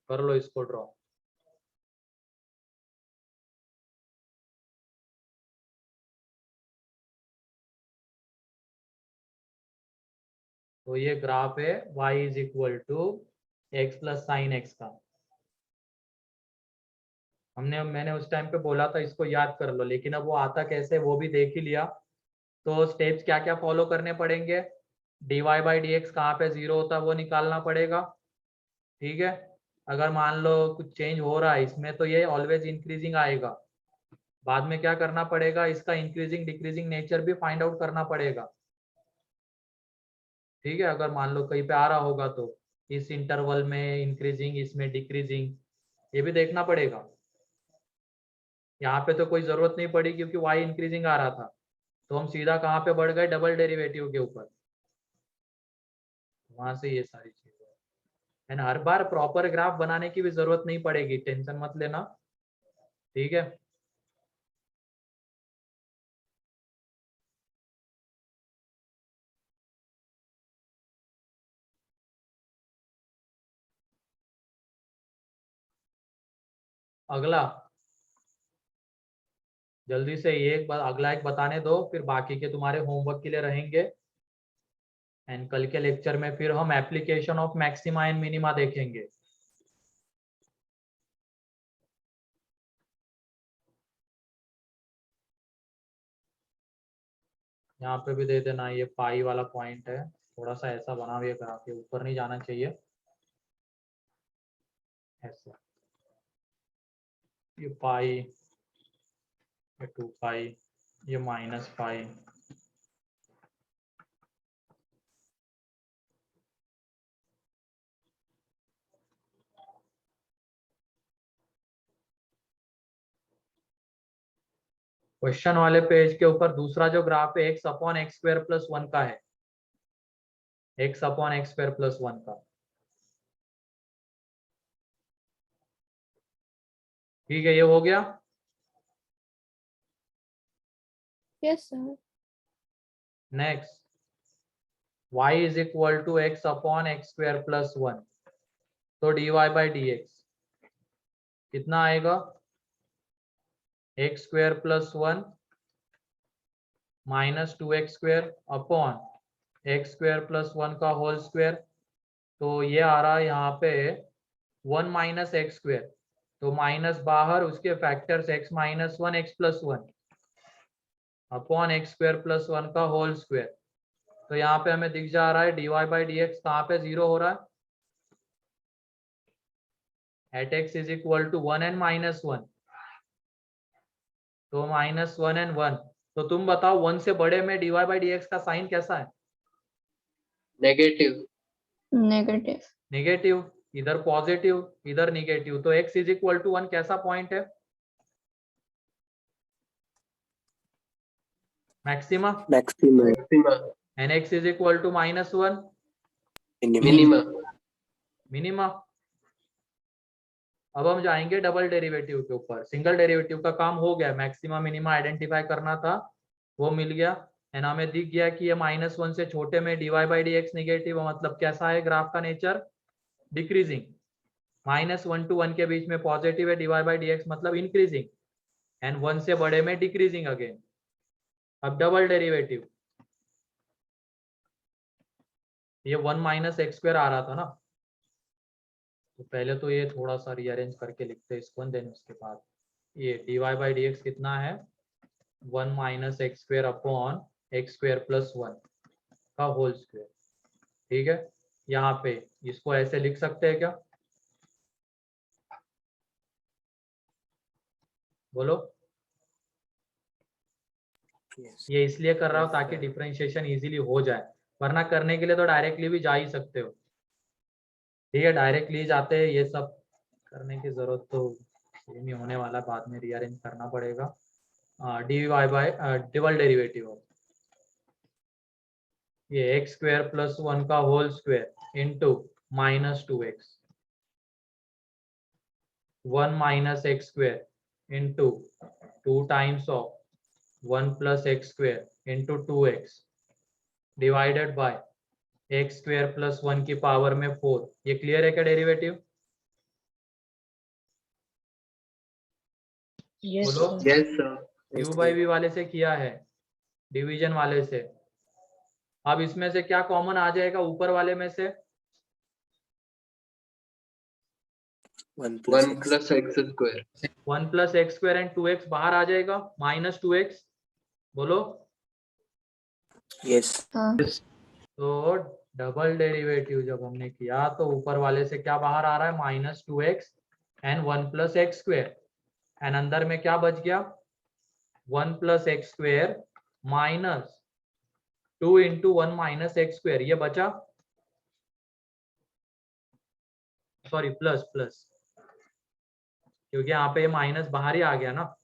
कर लो इसको ड्रॉ। तो ये ग्राफ है y is equal to x plus sine x का। मैंने उस टाइम पे बोला था इसको याद कर लो, लेकिन अब वो आता कैसे वो भी देख ही लिया। तो स्टेप्स क्या क्या फॉलो करने पड़ेंगे? dy बाई डी एक्स कहाँ पे जीरो होता है वो निकालना पड़ेगा। ठीक है, अगर मान लो कुछ चेंज हो रहा है इसमें तो ये ऑलवेज इंक्रीजिंग आएगा। बाद में क्या करना पड़ेगा? इसका इंक्रीजिंग डिक्रीजिंग नेचर भी फाइंड आउट करना पड़ेगा। ठीक है, अगर मान लो कहीं पे आ रहा होगा तो इस इंटरवल में इंक्रीजिंग, इसमें डिक्रीजिंग, ये भी देखना पड़ेगा। यहाँ पे तो कोई जरूरत नहीं पड़ी क्योंकि y इंक्रीजिंग आ रहा था, तो हम सीधा कहाँ पे बढ़ गए? डबल डेरिवेटिव के ऊपर, वहां से ये सारी चीजें। And her bar proper graph बनाने की भी जरूरत नहीं पड़ेगी, टेंशन मत लेना, ठीक है। अगला जल्दी से ये एक अगला एक बताने दो, फिर बाकी के तुम्हारे होमवर्क के लिए रहेंगे। एंड कल के लेक्चर में फिर हम application of maxima and minima देखेंगे। यहाँ पे भी दे देना, ये पाई वाला पॉइंट है, थोड़ा सा ऐसा बना हुआ ग्राफ, ये ऊपर नहीं जाना चाहिए, ऐसा। ये पाई, ये 2 पाई, ये माइनस पाई, क्वेश्चन वाले पेज के ऊपर दूसरा जो ग्राफ है x upon x square plus 1 का है, x upon x square plus 1 का, ठीक है, ये हो गया। Yes, sir. Next y is equal to x upon x square plus 1, तो dy बाई डी एक्स कितना आएगा, x square plus 1 minus 2x square upon x square plus 1 का होल स्क्वायर, तो ये आ रहा है यहाँ पे 1 माइनस एक्स स्क्वायर, तो माइनस बाहर, उसके factors x minus 1 x plus 1 upon x square plus 1 का होल स्क्वायर, तो यहाँ पे हमें दिख जा रहा है dy बाई डी एक्स कहाँ पे 0 हो रहा है, at x is equal to 1 and minus 1, तो माइनस 1 एंड 1, तो तुम बताओ 1 से बड़े में dy बाई डी एक्स का साइन कैसा है, नेगेटिव। Negative. नेगेटिव, इधर पॉजिटिव इधर निगेटिव, तो x इज इक्वल टू 1 कैसा पॉइंट है, maxima, maximum maxima. And x is equal to minus 1 minimum minima. Minima. अब हम जाएंगे डबल डेरिवेटिव के ऊपर, सिंगल डेरिवेटिव का काम हो गया, मैक्सिमा मिनिमा आइडेंटिफाई करना था, वो मिल गया, एंड हमें दिख गया कि ये माइनस 1 से छोटे में dy by D x negative, मतलब कैसा है ग्राफ का नेचर, डिक्रीजिंग, माइनस 1 to 1 के बीच में पॉजिटिव है dy बाई डी एक्स मतलब इंक्रीजिंग, एंड 1 से बड़े में डिक्रीजिंग अगेन। अब डबल डेरिवेटिव, ये 1 माइनस एक्स स्क्वायर आ रहा था ना, तो पहले तो ये थोड़ा सा रीअरेंज करके लिखते हैं इसको, देन उसके बाद ये dy बाई डी एक्स कितना है 1 minus x square upon x square plus 1 का होल स्क्वायर, ठीक है। यहाँ पे इसको ऐसे लिख सकते हैं क्या, बोलो, ये इसलिए कर रहा हूँ ताकि डिफरेंशिएशन इजीली हो जाए, वरना करने के लिए तो डायरेक्टली भी जा ही सकते हो, ठीक है, डायरेक्टली जाते हैं, ये सब करने की जरूरत तो नहीं होने वाला, बाद में रीअरेंज करना पड़ेगा। D y by double derivative, ये एक्स स्क्वायर प्लस 1 का whole square into minus 2x, 1 minus x square into 2 times of 1 plus x square into 2x divided by x square plus 1 की पावर में 4, ये clear है क्या derivative, Yes, बोलो, sir. Yes sir. u by v वाले से किया है, डिवीजन वाले से, अब इसमें से क्या कॉमन आ जाएगा ऊपर वाले में से, 1 1 plus x square. 1 plus x square and 2x बाहर आ जाएगा, माइनस 2x, बोलो, यस तो डबल डेरिवेटिव जब हमने किया तो ऊपर वाले से क्या बाहर आ रहा है, minus 2x and 1 plus x square, and अंदर में क्या बच गया 1 plus x square minus 2 into 1 minus x square, ये बचा, सॉरी प्लस प्लस, क्योंकि यहाँ पे माइनस बाहर ही आ गया ना,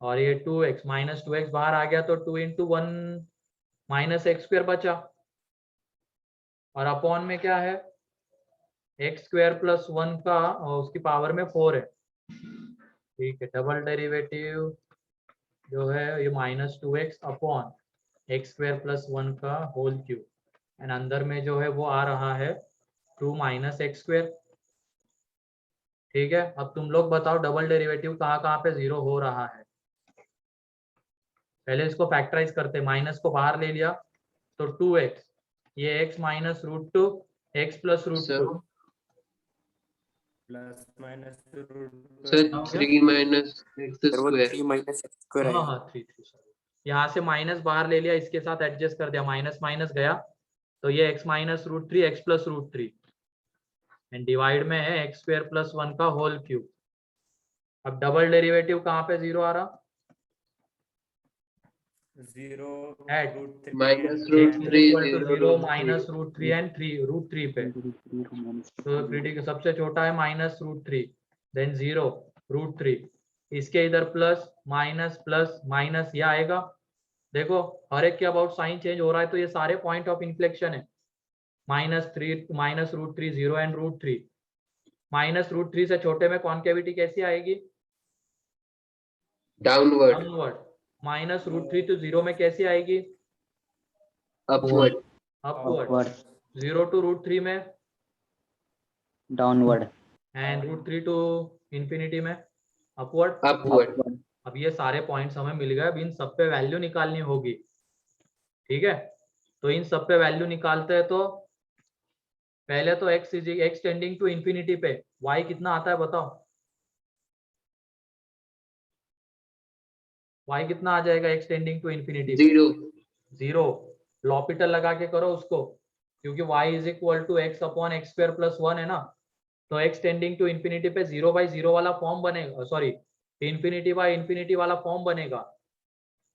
और ये 2x माइनस 2x बाहर आ गया, तो 2 इंटू 1 माइनस एक्स स्क्वायर बचा, और अपॉन में क्या है एक्स स्क्वायर प्लस 1 का उसकी पावर में 4 है, ठीक है। डबल डेरिवेटिव जो है ये -2x upon x square plus 1 का होल क्यूब, एंड अंदर में जो है वो आ रहा है 2 - x स्क्वायर, ठीक है। अब तुम लोग बताओ डबल डेरिवेटिव कहाँ पे 0 हो रहा है। पहले इसको फैक्टराइज करते, माइनस को बाहर ले लिया तो 2x, ये x minus √2 x plus √2, sir plus minus sir हो गया? 3 माइनस एक्स सर वो स्क्वायर 3 माइनस एक्स स्क्वायर हाँ आएगा। हाँ 3 यहाँ से माइनस बाहर ले लिया, इसके साथ एडजस्ट कर दिया, माइनस माइनस गया तो ये x minus √3 x plus √3 and divide में है एक्स स्क्वायर प्लस 1 का होल क्यूब। अब डबल डेरिवेटिव कहाँ पे 0 आ रहा? 0 Add. √3 minus x is √3 equal to 0 0 minus √3 and 3 पे, तो क्रिटिकल सबसे छोटा है -√3, देन 0 √3, इसके इधर प्लस माइनस ये आएगा। देखो हर एक के अबाउट साइन चेंज हो रहा है, तो ये सारे पॉइंट ऑफ इन्फ्लेक्शन है, -3 -√3 0 एंड √3। -√3 से छोटे में कॉन्केविटी कैसी आएगी? Downward downward. -√3 to 0 में कैसी आएगी? Upward upward. 0 to √3 में, डाउनवर्ड एंड √3 to इंफिनिटी में अपवर्ड। अपवर्ड अब ये सारे पॉइंट्स हमें मिल गए, अब इन सब पे वैल्यू निकालनी होगी, ठीक है। तो इन सब पे वैल्यू निकालते हैं, तो पहले तो x टेंडिंग टू इंफिनिटी पे y कितना आता है बताओ? y कितना आ जाएगा x टेंडिंग टू इंफिनिटी पे? 0। लॉपिटल लगा के करो उसको, क्योंकि y is equal to x upon x square plus 1 है ना, तो x टेंडिंग टू इंफिनिटी पे 0/0 वाला फॉर्म बनेगा, सॉरी इंफिनिटी वाला फॉर्म बनेगा।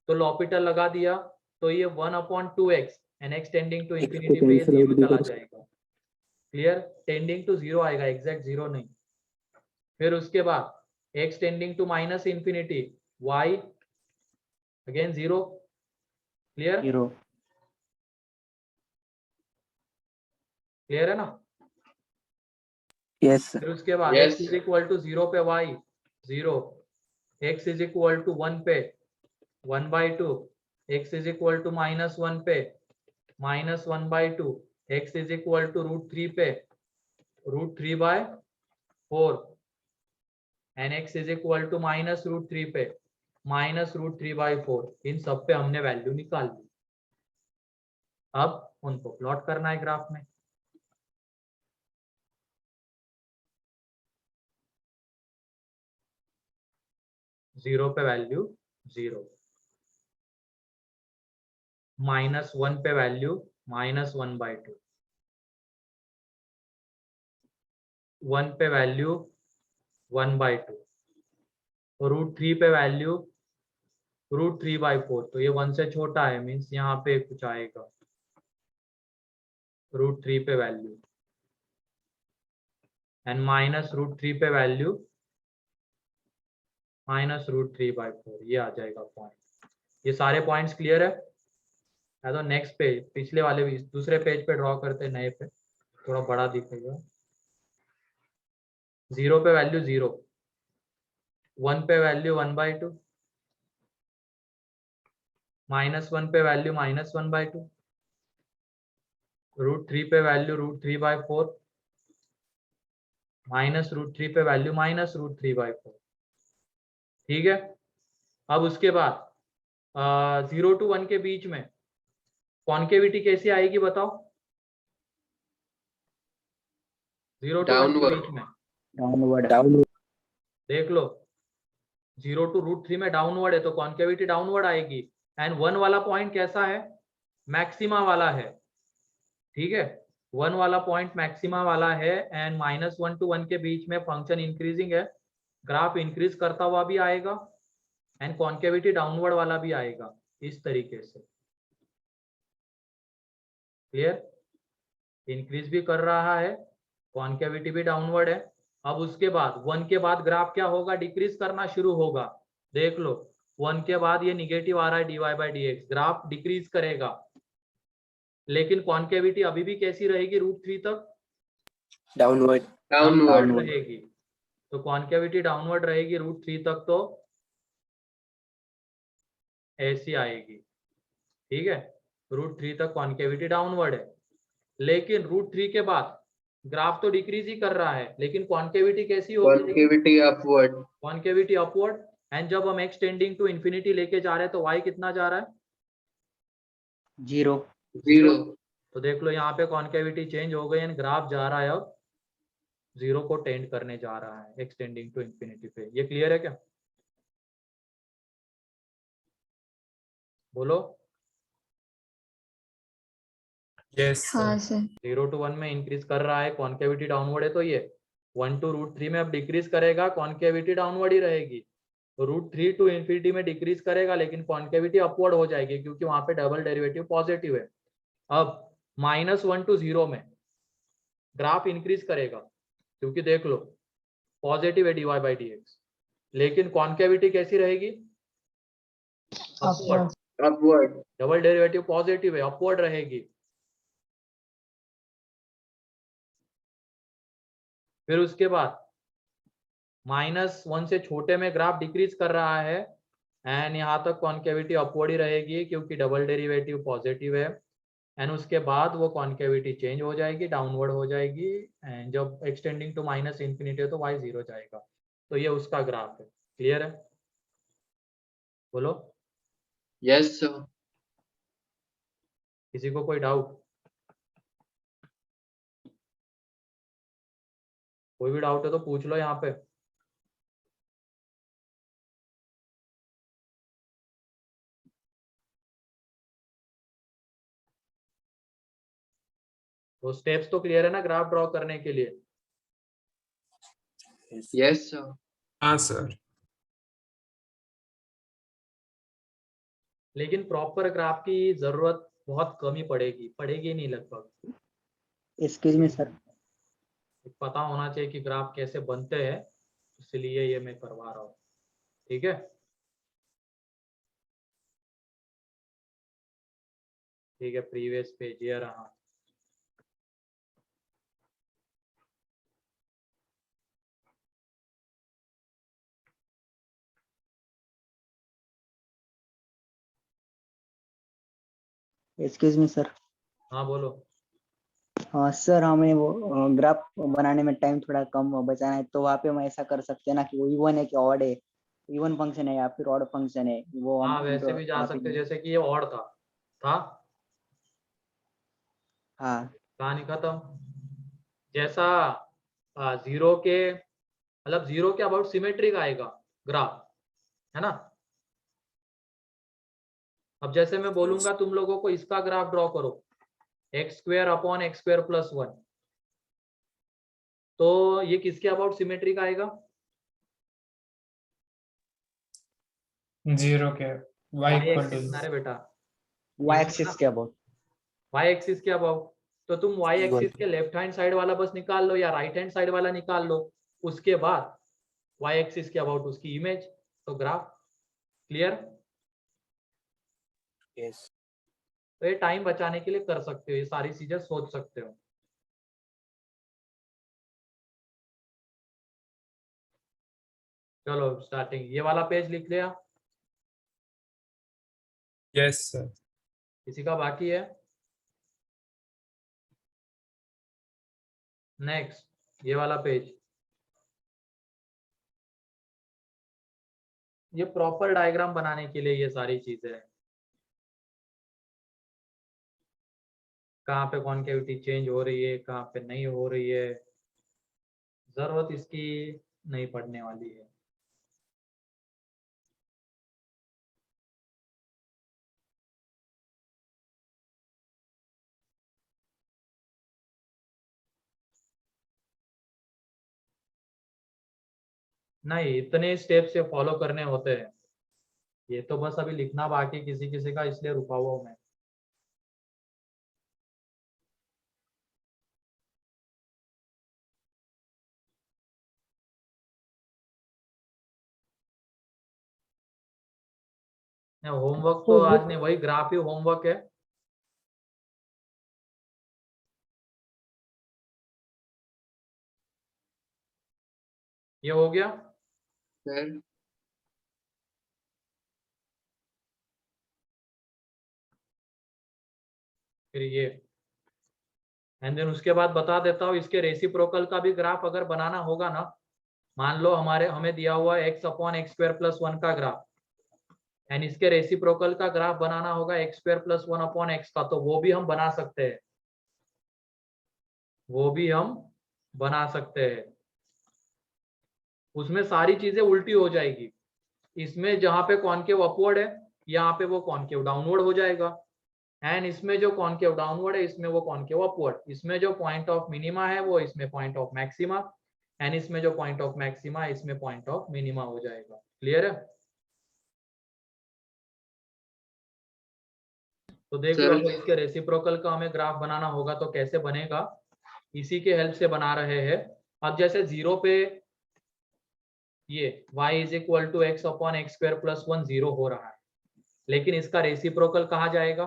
तो लॉपिटल लगा दिया तो ये 1/2x and x tending to infinity पे ये 0 चला जाएगा। क्लियर? टेंडिंग टू 0 आएगा, एग्जैक्ट 0 नहीं। फिर उसके बाद x tending to minus infinity, y again 0। Clear? 0 clear है ना? यस फिर उसके बाद Yes. x is equal to 0 पे y 0, x is equal to 1 पे 1/2, x इज इक्वल टू -1 पे -1/2, x इज इक्वल टू √3 पे √3/4, and x is equal to -√3 पे -√3/4। इन सब पे हमने वैल्यू निकाल ली। अब उनको प्लॉट करना है ग्राफ में। जीरो पे वैल्यू 0, -1 पे वैल्यू -1/2, 1 पे वैल्यू 1/2, √3 पे वैल्यू √3/4, तो ये 1 से छोटा है, मीन्स यहाँ पे कुछ आएगा √3 पे वैल्यू, एंड -√3 पे वैल्यू -√3/4, ये आ जाएगा पॉइंट। ये सारे पॉइंट्स क्लियर है? या तो नेक्स्ट पेज, पिछले वाले भी दूसरे पेज पे ड्रॉ करते, नए पे थोड़ा बड़ा दिखेगा। 0 पे वैल्यू 0, 1 पे वैल्यू 1/2, -1 पे वैल्यू -1/2, √3 पे वैल्यू √3/4, -√3 पे वैल्यू -√3/4, ठीक है। अब उसके बाद 0 to 1 के बीच में कॉन्केविटी कैसी आएगी बताओ? 0 to 1 के Downward. बीच में डाउनवर्ड डाउन देख लो, 0 to √3 में डाउनवर्ड है तो कॉन्केविटी डाउनवर्ड आएगी, एंड 1 वाला पॉइंट कैसा है? मैक्सिमा वाला है, ठीक है। 1 वाला पॉइंट मैक्सिमा वाला है, एंड -1 to 1 के बीच में फंक्शन इंक्रीजिंग है, ग्राफ इंक्रीज करता हुआ भी आएगा, एंड कॉन्केविटी डाउनवर्ड वाला भी आएगा, इस तरीके से। क्लियर? इंक्रीज भी कर रहा है, कॉन्केविटी भी डाउनवर्ड है। अब उसके बाद 1 के बाद ग्राफ क्या होगा? डिक्रीज करना शुरू होगा। देख लो 1 के बाद ये निगेटिव आ रहा है dy/dx, ग्राफ डिक्रीज करेगा, लेकिन कॉन्केविटी अभी भी कैसी रहेगी? √3 तक डाउनवर्ड डाउनवर्ड रहेगी, तो कॉन्केविटी डाउनवर्ड रहेगी √3 तक, तो ऐसी आएगी। ठीक है, √3 तक कॉन्केविटी डाउनवर्ड है, लेकिन √3 के बाद ग्राफ तो डिक्रीज ही कर रहा है, लेकिन कॉन्केविटी कैसी होगी? Concavity upward concavity upward. And जब हम एक्स टेंडिंग टू इंफिनिटी लेके जा रहे हैं तो y कितना जा रहा है? 0. 0 तो देख लो यहाँ पे कॉन्केविटी चेंज हो गई एंड ग्राफ जा रहा है अब 0 को टेंड करने जा रहा है एक्स टेंडिंग टू इंफिनिटी पे। ये क्लियर है क्या? बोलो। यस हाँ सर। सर। 0 to 1 में इंक्रीज कर रहा है, कॉन्केविटी डाउनवर्ड है, तो ये 1 to √3 में अब डिक्रीज करेगा, कॉन्केविटी डाउनवर्ड ही रहेगी। √3 to इंफिनिटी में डिक्रीज करेगा, लेकिन कॉन्केविटी अपवर्ड हो जाएगी क्योंकि वहां पे डबल डेरिवेटिव पॉजिटिव है। अब -1 to 0 में ग्राफ इंक्रीज करेगा क्योंकि देख लो पॉजिटिव है dy/dx, लेकिन कॉन्केविटी कैसी रहेगी? Upward. Upward double derivative positive है, अपवर्ड रहेगी। फिर उसके बाद -1 से छोटे में ग्राफ डिक्रीज कर रहा है एंड यहाँ तक कॉन्केविटी अपवर्ड ही रहेगी क्योंकि डबल डेरिवेटिव पॉजिटिव है। एंड उसके बाद वो कॉन्केविटी चेंज हो जाएगी, डाउनवर्ड हो जाएगी, एंड जब एक्सटेंडिंग टू -इंफिनिटी है तो y 0 जाएगा। तो ये उसका ग्राफ है। क्लियर है? बोलो। Yes sir. किसी को कोई डाउट? कोई भी डाउट है तो पूछ लो यहाँ पे। तो स्टेप्स तो क्लियर है ना ग्राफ ड्रॉ करने के लिए? Yes sir. हाँ सर। लेकिन प्रॉपर ग्राफ की जरूरत बहुत कम ही पड़ेगी नहीं लगभग। Excuse me, sir. पता होना चाहिए कि ग्राफ कैसे बनते हैं, इसलिए ये मैं करवा रहा हूँ। ठीक है, ठीक है। प्रीवियस पेज ये रहा। Excuse me, sir. हाँ बोलो। हाँ सर, हमें वो ग्राफ बनाने में टाइम थोड़ा कम बचाना है, तो वहाँ पे हम ऐसा कर सकते हैं ना कि वो इवन है कि ऑड है, इवन फंक्शन है या फिर ऑड फंक्शन है, वो हम हाँ वैसे भी जा वहाँ सकते, पे। जैसे कि ये ऑड था हाँ कहानी खत्म। जैसा 0 के मतलब 0 के अबाउट सिमेट्रिक आएगा ग्राफ, है ना? अब जैसे मैं बोलूंगा तुम लोगों को इसका ग्राफ ड्रॉ करो, x² / x² + 1, तो ये किसके अबाउट सिमेट्रिक आएगा? 0 के y y इक्वल एक्सिस ना रे टू बेटा, वाई एक्सिस के अबाउट। y एक्सिस के अबाउट। तो तुम y एक्सिस के लेफ्ट हैंड साइड वाला बस निकाल लो या राइट हैंड साइड वाला निकाल लो, उसके बाद y एक्सिस के अबाउट उसकी इमेज, तो ग्राफ। क्लियर? यस तो ये टाइम बचाने के लिए कर सकते हो, ये सारी चीजें सोच सकते हो। चलो स्टार्टिंग, ये वाला पेज लिख लिया? Yes sir. किसी का बाकी है? नेक्स्ट ये वाला पेज। ये प्रॉपर डायग्राम बनाने के लिए ये सारी चीजें हैं, कहाँ पे कॉन्केविटी चेंज हो रही है, कहाँ पे नहीं हो रही है, जरूरत इसकी नहीं पड़ने वाली है। नहीं, इतने स्टेप से फॉलो करने होते हैं, ये तो बस अभी लिखना बाकी किसी किसी का, इसलिए रुका हुआ हूं मैं। होमवर्क तो आज नहीं, वही ग्राफ ही होमवर्क है। ये हो गया। सर फिर ये एंड देन उसके बाद बता देता हूँ इसके रेसिप्रोकल का भी ग्राफ अगर बनाना होगा ना, मान लो हमें दिया हुआ है x upon x square plus 1 का ग्राफ एंड इसके रेसिप्रोकल का ग्राफ बनाना होगा x square plus 1 upon x का, तो वो भी हम बना सकते हैं, वो भी हम बना सकते हैं। उसमें सारी चीजें उल्टी हो जाएगी, इसमें जहां पे कॉनकेव अपवर्ड है यहाँ पे वो कॉनकेव डाउनवर्ड हो जाएगा एंड इसमें जो कॉनकेव डाउनवर्ड है इसमें वो कॉनकेव अपवर्ड, इसमें जो पॉइंट ऑफ मिनिमा है वो इसमें पॉइंट ऑफ मैक्सिमा एंड इसमें जो पॉइंट ऑफ मैक्सिमा है इसमें पॉइंट ऑफ मिनिमा हो जाएगा। क्लियर है? तो देख लो सर अगर इसके रेसिप्रोकल का हमें ग्राफ बनाना होगा तो कैसे बनेगा, इसी के हेल्प से बना रहे हैं। अब जैसे 0 पे ये y is equal to x upon x square plus 1 0 हो रहा है, लेकिन इसका रेसिप्रोकल कहाँ जाएगा,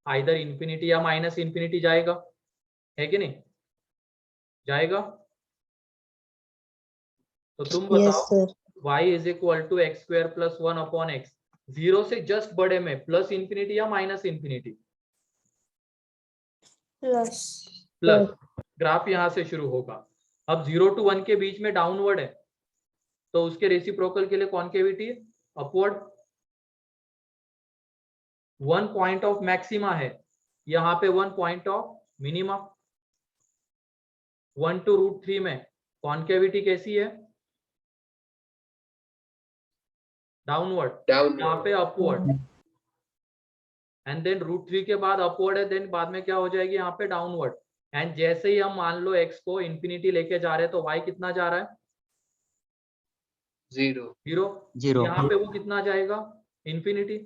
आइदर इंफिनिटी या माइनस इंफिनिटी जाएगा, है कि नहीं जाएगा? तो तुम बताओ y is equal to x square plus 1 upon x, 0 से जस्ट बड़े में प्लस इंफिनिटी या माइनस इंफिनिटी? प्लस। ग्राफ यहां से शुरू होगा, अब 0 to 1 के बीच में डाउनवर्ड है तो उसके रेसिप्रोकल के लिए कॉनकेविटी अपवर्ड। 1 पॉइंट ऑफ मैक्सिमा है, यहाँ पे 1 पॉइंट ऑफ मिनिमा। 1 to √3 में कॉनकेविटी कैसी है, डाउनवर्ड, यहाँ पे अपवर्ड एंड देन √3 के बाद अपवर्ड है, देन बाद में क्या हो जाएगी यहाँ पे डाउनवर्ड एंड जैसे ही हम मान लो x को इंफिनिटी लेके जा रहे हैं तो y कितना जा रहा है, 0। यहाँ पे वो कितना जाएगा, इंफिनिटी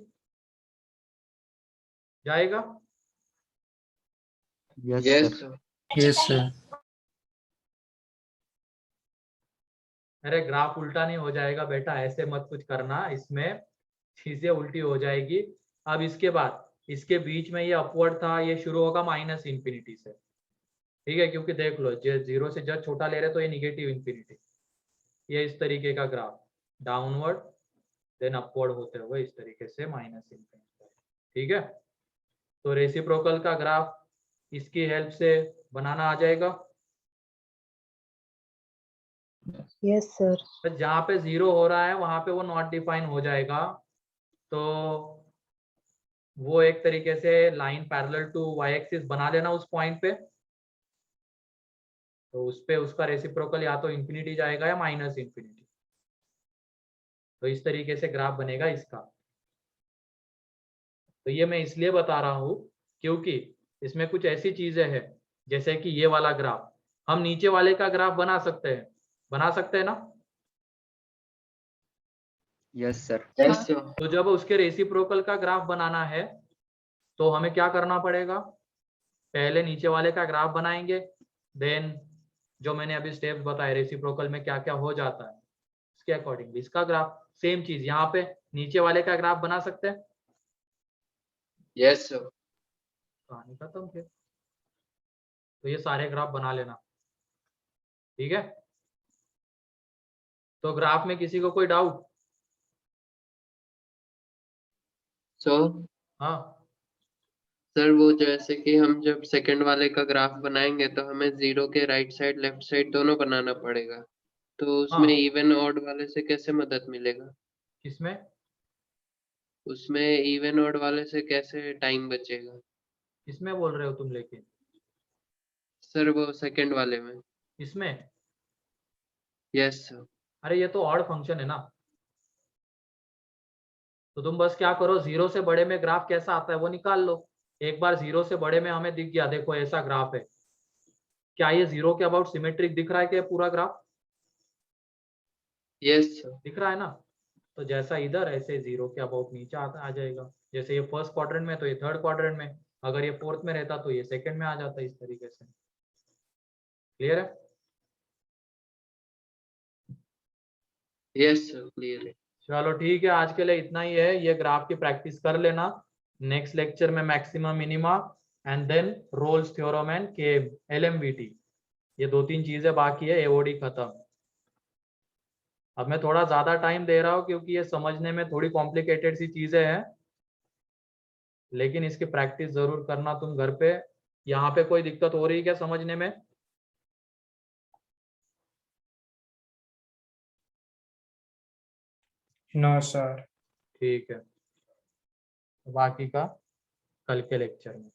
जाएगा। यस सर अरे ग्राफ उल्टा नहीं हो जाएगा बेटा, ऐसे मत कुछ करना, इसमें चीजें उल्टी हो जाएगी। अब इसके बाद इसके बीच में ये अपवर्ड था, ये शुरू होगा माइनस इंफिनिटी से, ठीक है, क्योंकि देख लो 0 से जब छोटा ले रहे तो ये निगेटिव इंफिनिटी, ये इस तरीके का ग्राफ डाउनवर्ड देन अपवर्ड होते हुए इस तरीके से माइनस इंफिनिटी, ठीक है। तो रेसिप्रोकल का ग्राफ इसकी हेल्प से बनाना आ जाएगा। Yes sir. तो जहाँ पे 0 हो रहा है वहां पे वो नॉट डिफाइन हो जाएगा, तो वो एक तरीके से line parallel to y axis बना लेना उस पॉइंट पे, तो उस पे उसका रेसिप्रोकल या तो इंफिनिटी जाएगा या माइनस इंफिनिटी, तो इस तरीके से ग्राफ बनेगा इसका। तो ये मैं इसलिए बता रहा हूँ क्योंकि इसमें कुछ ऐसी चीजें हैं जैसे कि ये वाला ग्राफ, हम नीचे वाले का ग्राफ बना सकते हैं ना। Yes sir. तो जब उसके रेसिप्रोकल का ग्राफ बनाना है तो हमें क्या करना पड़ेगा, पहले नीचे वाले का ग्राफ बनाएंगे, देन जो मैंने अभी स्टेप्स बताए रेसिप्रोकल में क्या क्या हो जाता है उसके अकॉर्डिंग इसका ग्राफ, सेम चीज यहाँ पे नीचे वाले का ग्राफ बना सकते हैं। यस सर कहानी खत्म फिर। तो ये सारे ग्राफ बना लेना, ठीक है। तो ग्राफ में किसी को कोई डाउट? हाँ सर वो जैसे कि हम जब सेकंड वाले का ग्राफ बनाएंगे तो हमें 0 के राइट साइड लेफ्ट साइड दोनों बनाना पड़ेगा, तो उसमें हाँ। इवन ऑड वाले से कैसे मदद मिलेगा? किसमें? उसमें इवन ऑड वाले से कैसे टाइम बचेगा? किसमें बोल रहे हो तुम, लेकिन सर वो सेकंड वाले में। इसमें? Yes sir. अरे ये तो ऑड फंक्शन है ना, तो तुम बस क्या करो 0 से बड़े में ग्राफ कैसा आता है वो निकाल लो। एक बार 0 से बड़े में हमें दिख गया, देखो ऐसा ग्राफ है, क्या ये 0 के अबाउट सिमेट्रिक दिख रहा है क्या पूरा ग्राफ? Yes sir. दिख रहा है ना, तो जैसा इधर ऐसे 0 के अबाउट नीचे आ जाएगा, जैसे ये फर्स्ट क्वाड्रेंट में तो ये थर्ड क्वाड्रेंट में, अगर ये फोर्थ में रहता तो ये सेकंड में आ जाता, इस तरीके से। क्लियर है? यस सर क्लियर है। चलो ठीक है, आज के लिए इतना ही है, ये ग्राफ की प्रैक्टिस कर लेना। नेक्स्ट लेक्चर में maxima minima and then Rolle's theorem and के LMVT, ये 2-3 चीजें बाकी है, AOD खत्म। अब मैं थोड़ा ज्यादा टाइम दे रहा हूँ क्योंकि ये समझने में थोड़ी कॉम्प्लिकेटेड सी चीजें हैं, लेकिन इसकी प्रैक्टिस जरूर करना तुम घर पे। यहाँ पे कोई दिक्कत हो रही है क्या समझने में? No sir. ठीक है, बाकी का कल के लेक्चर में।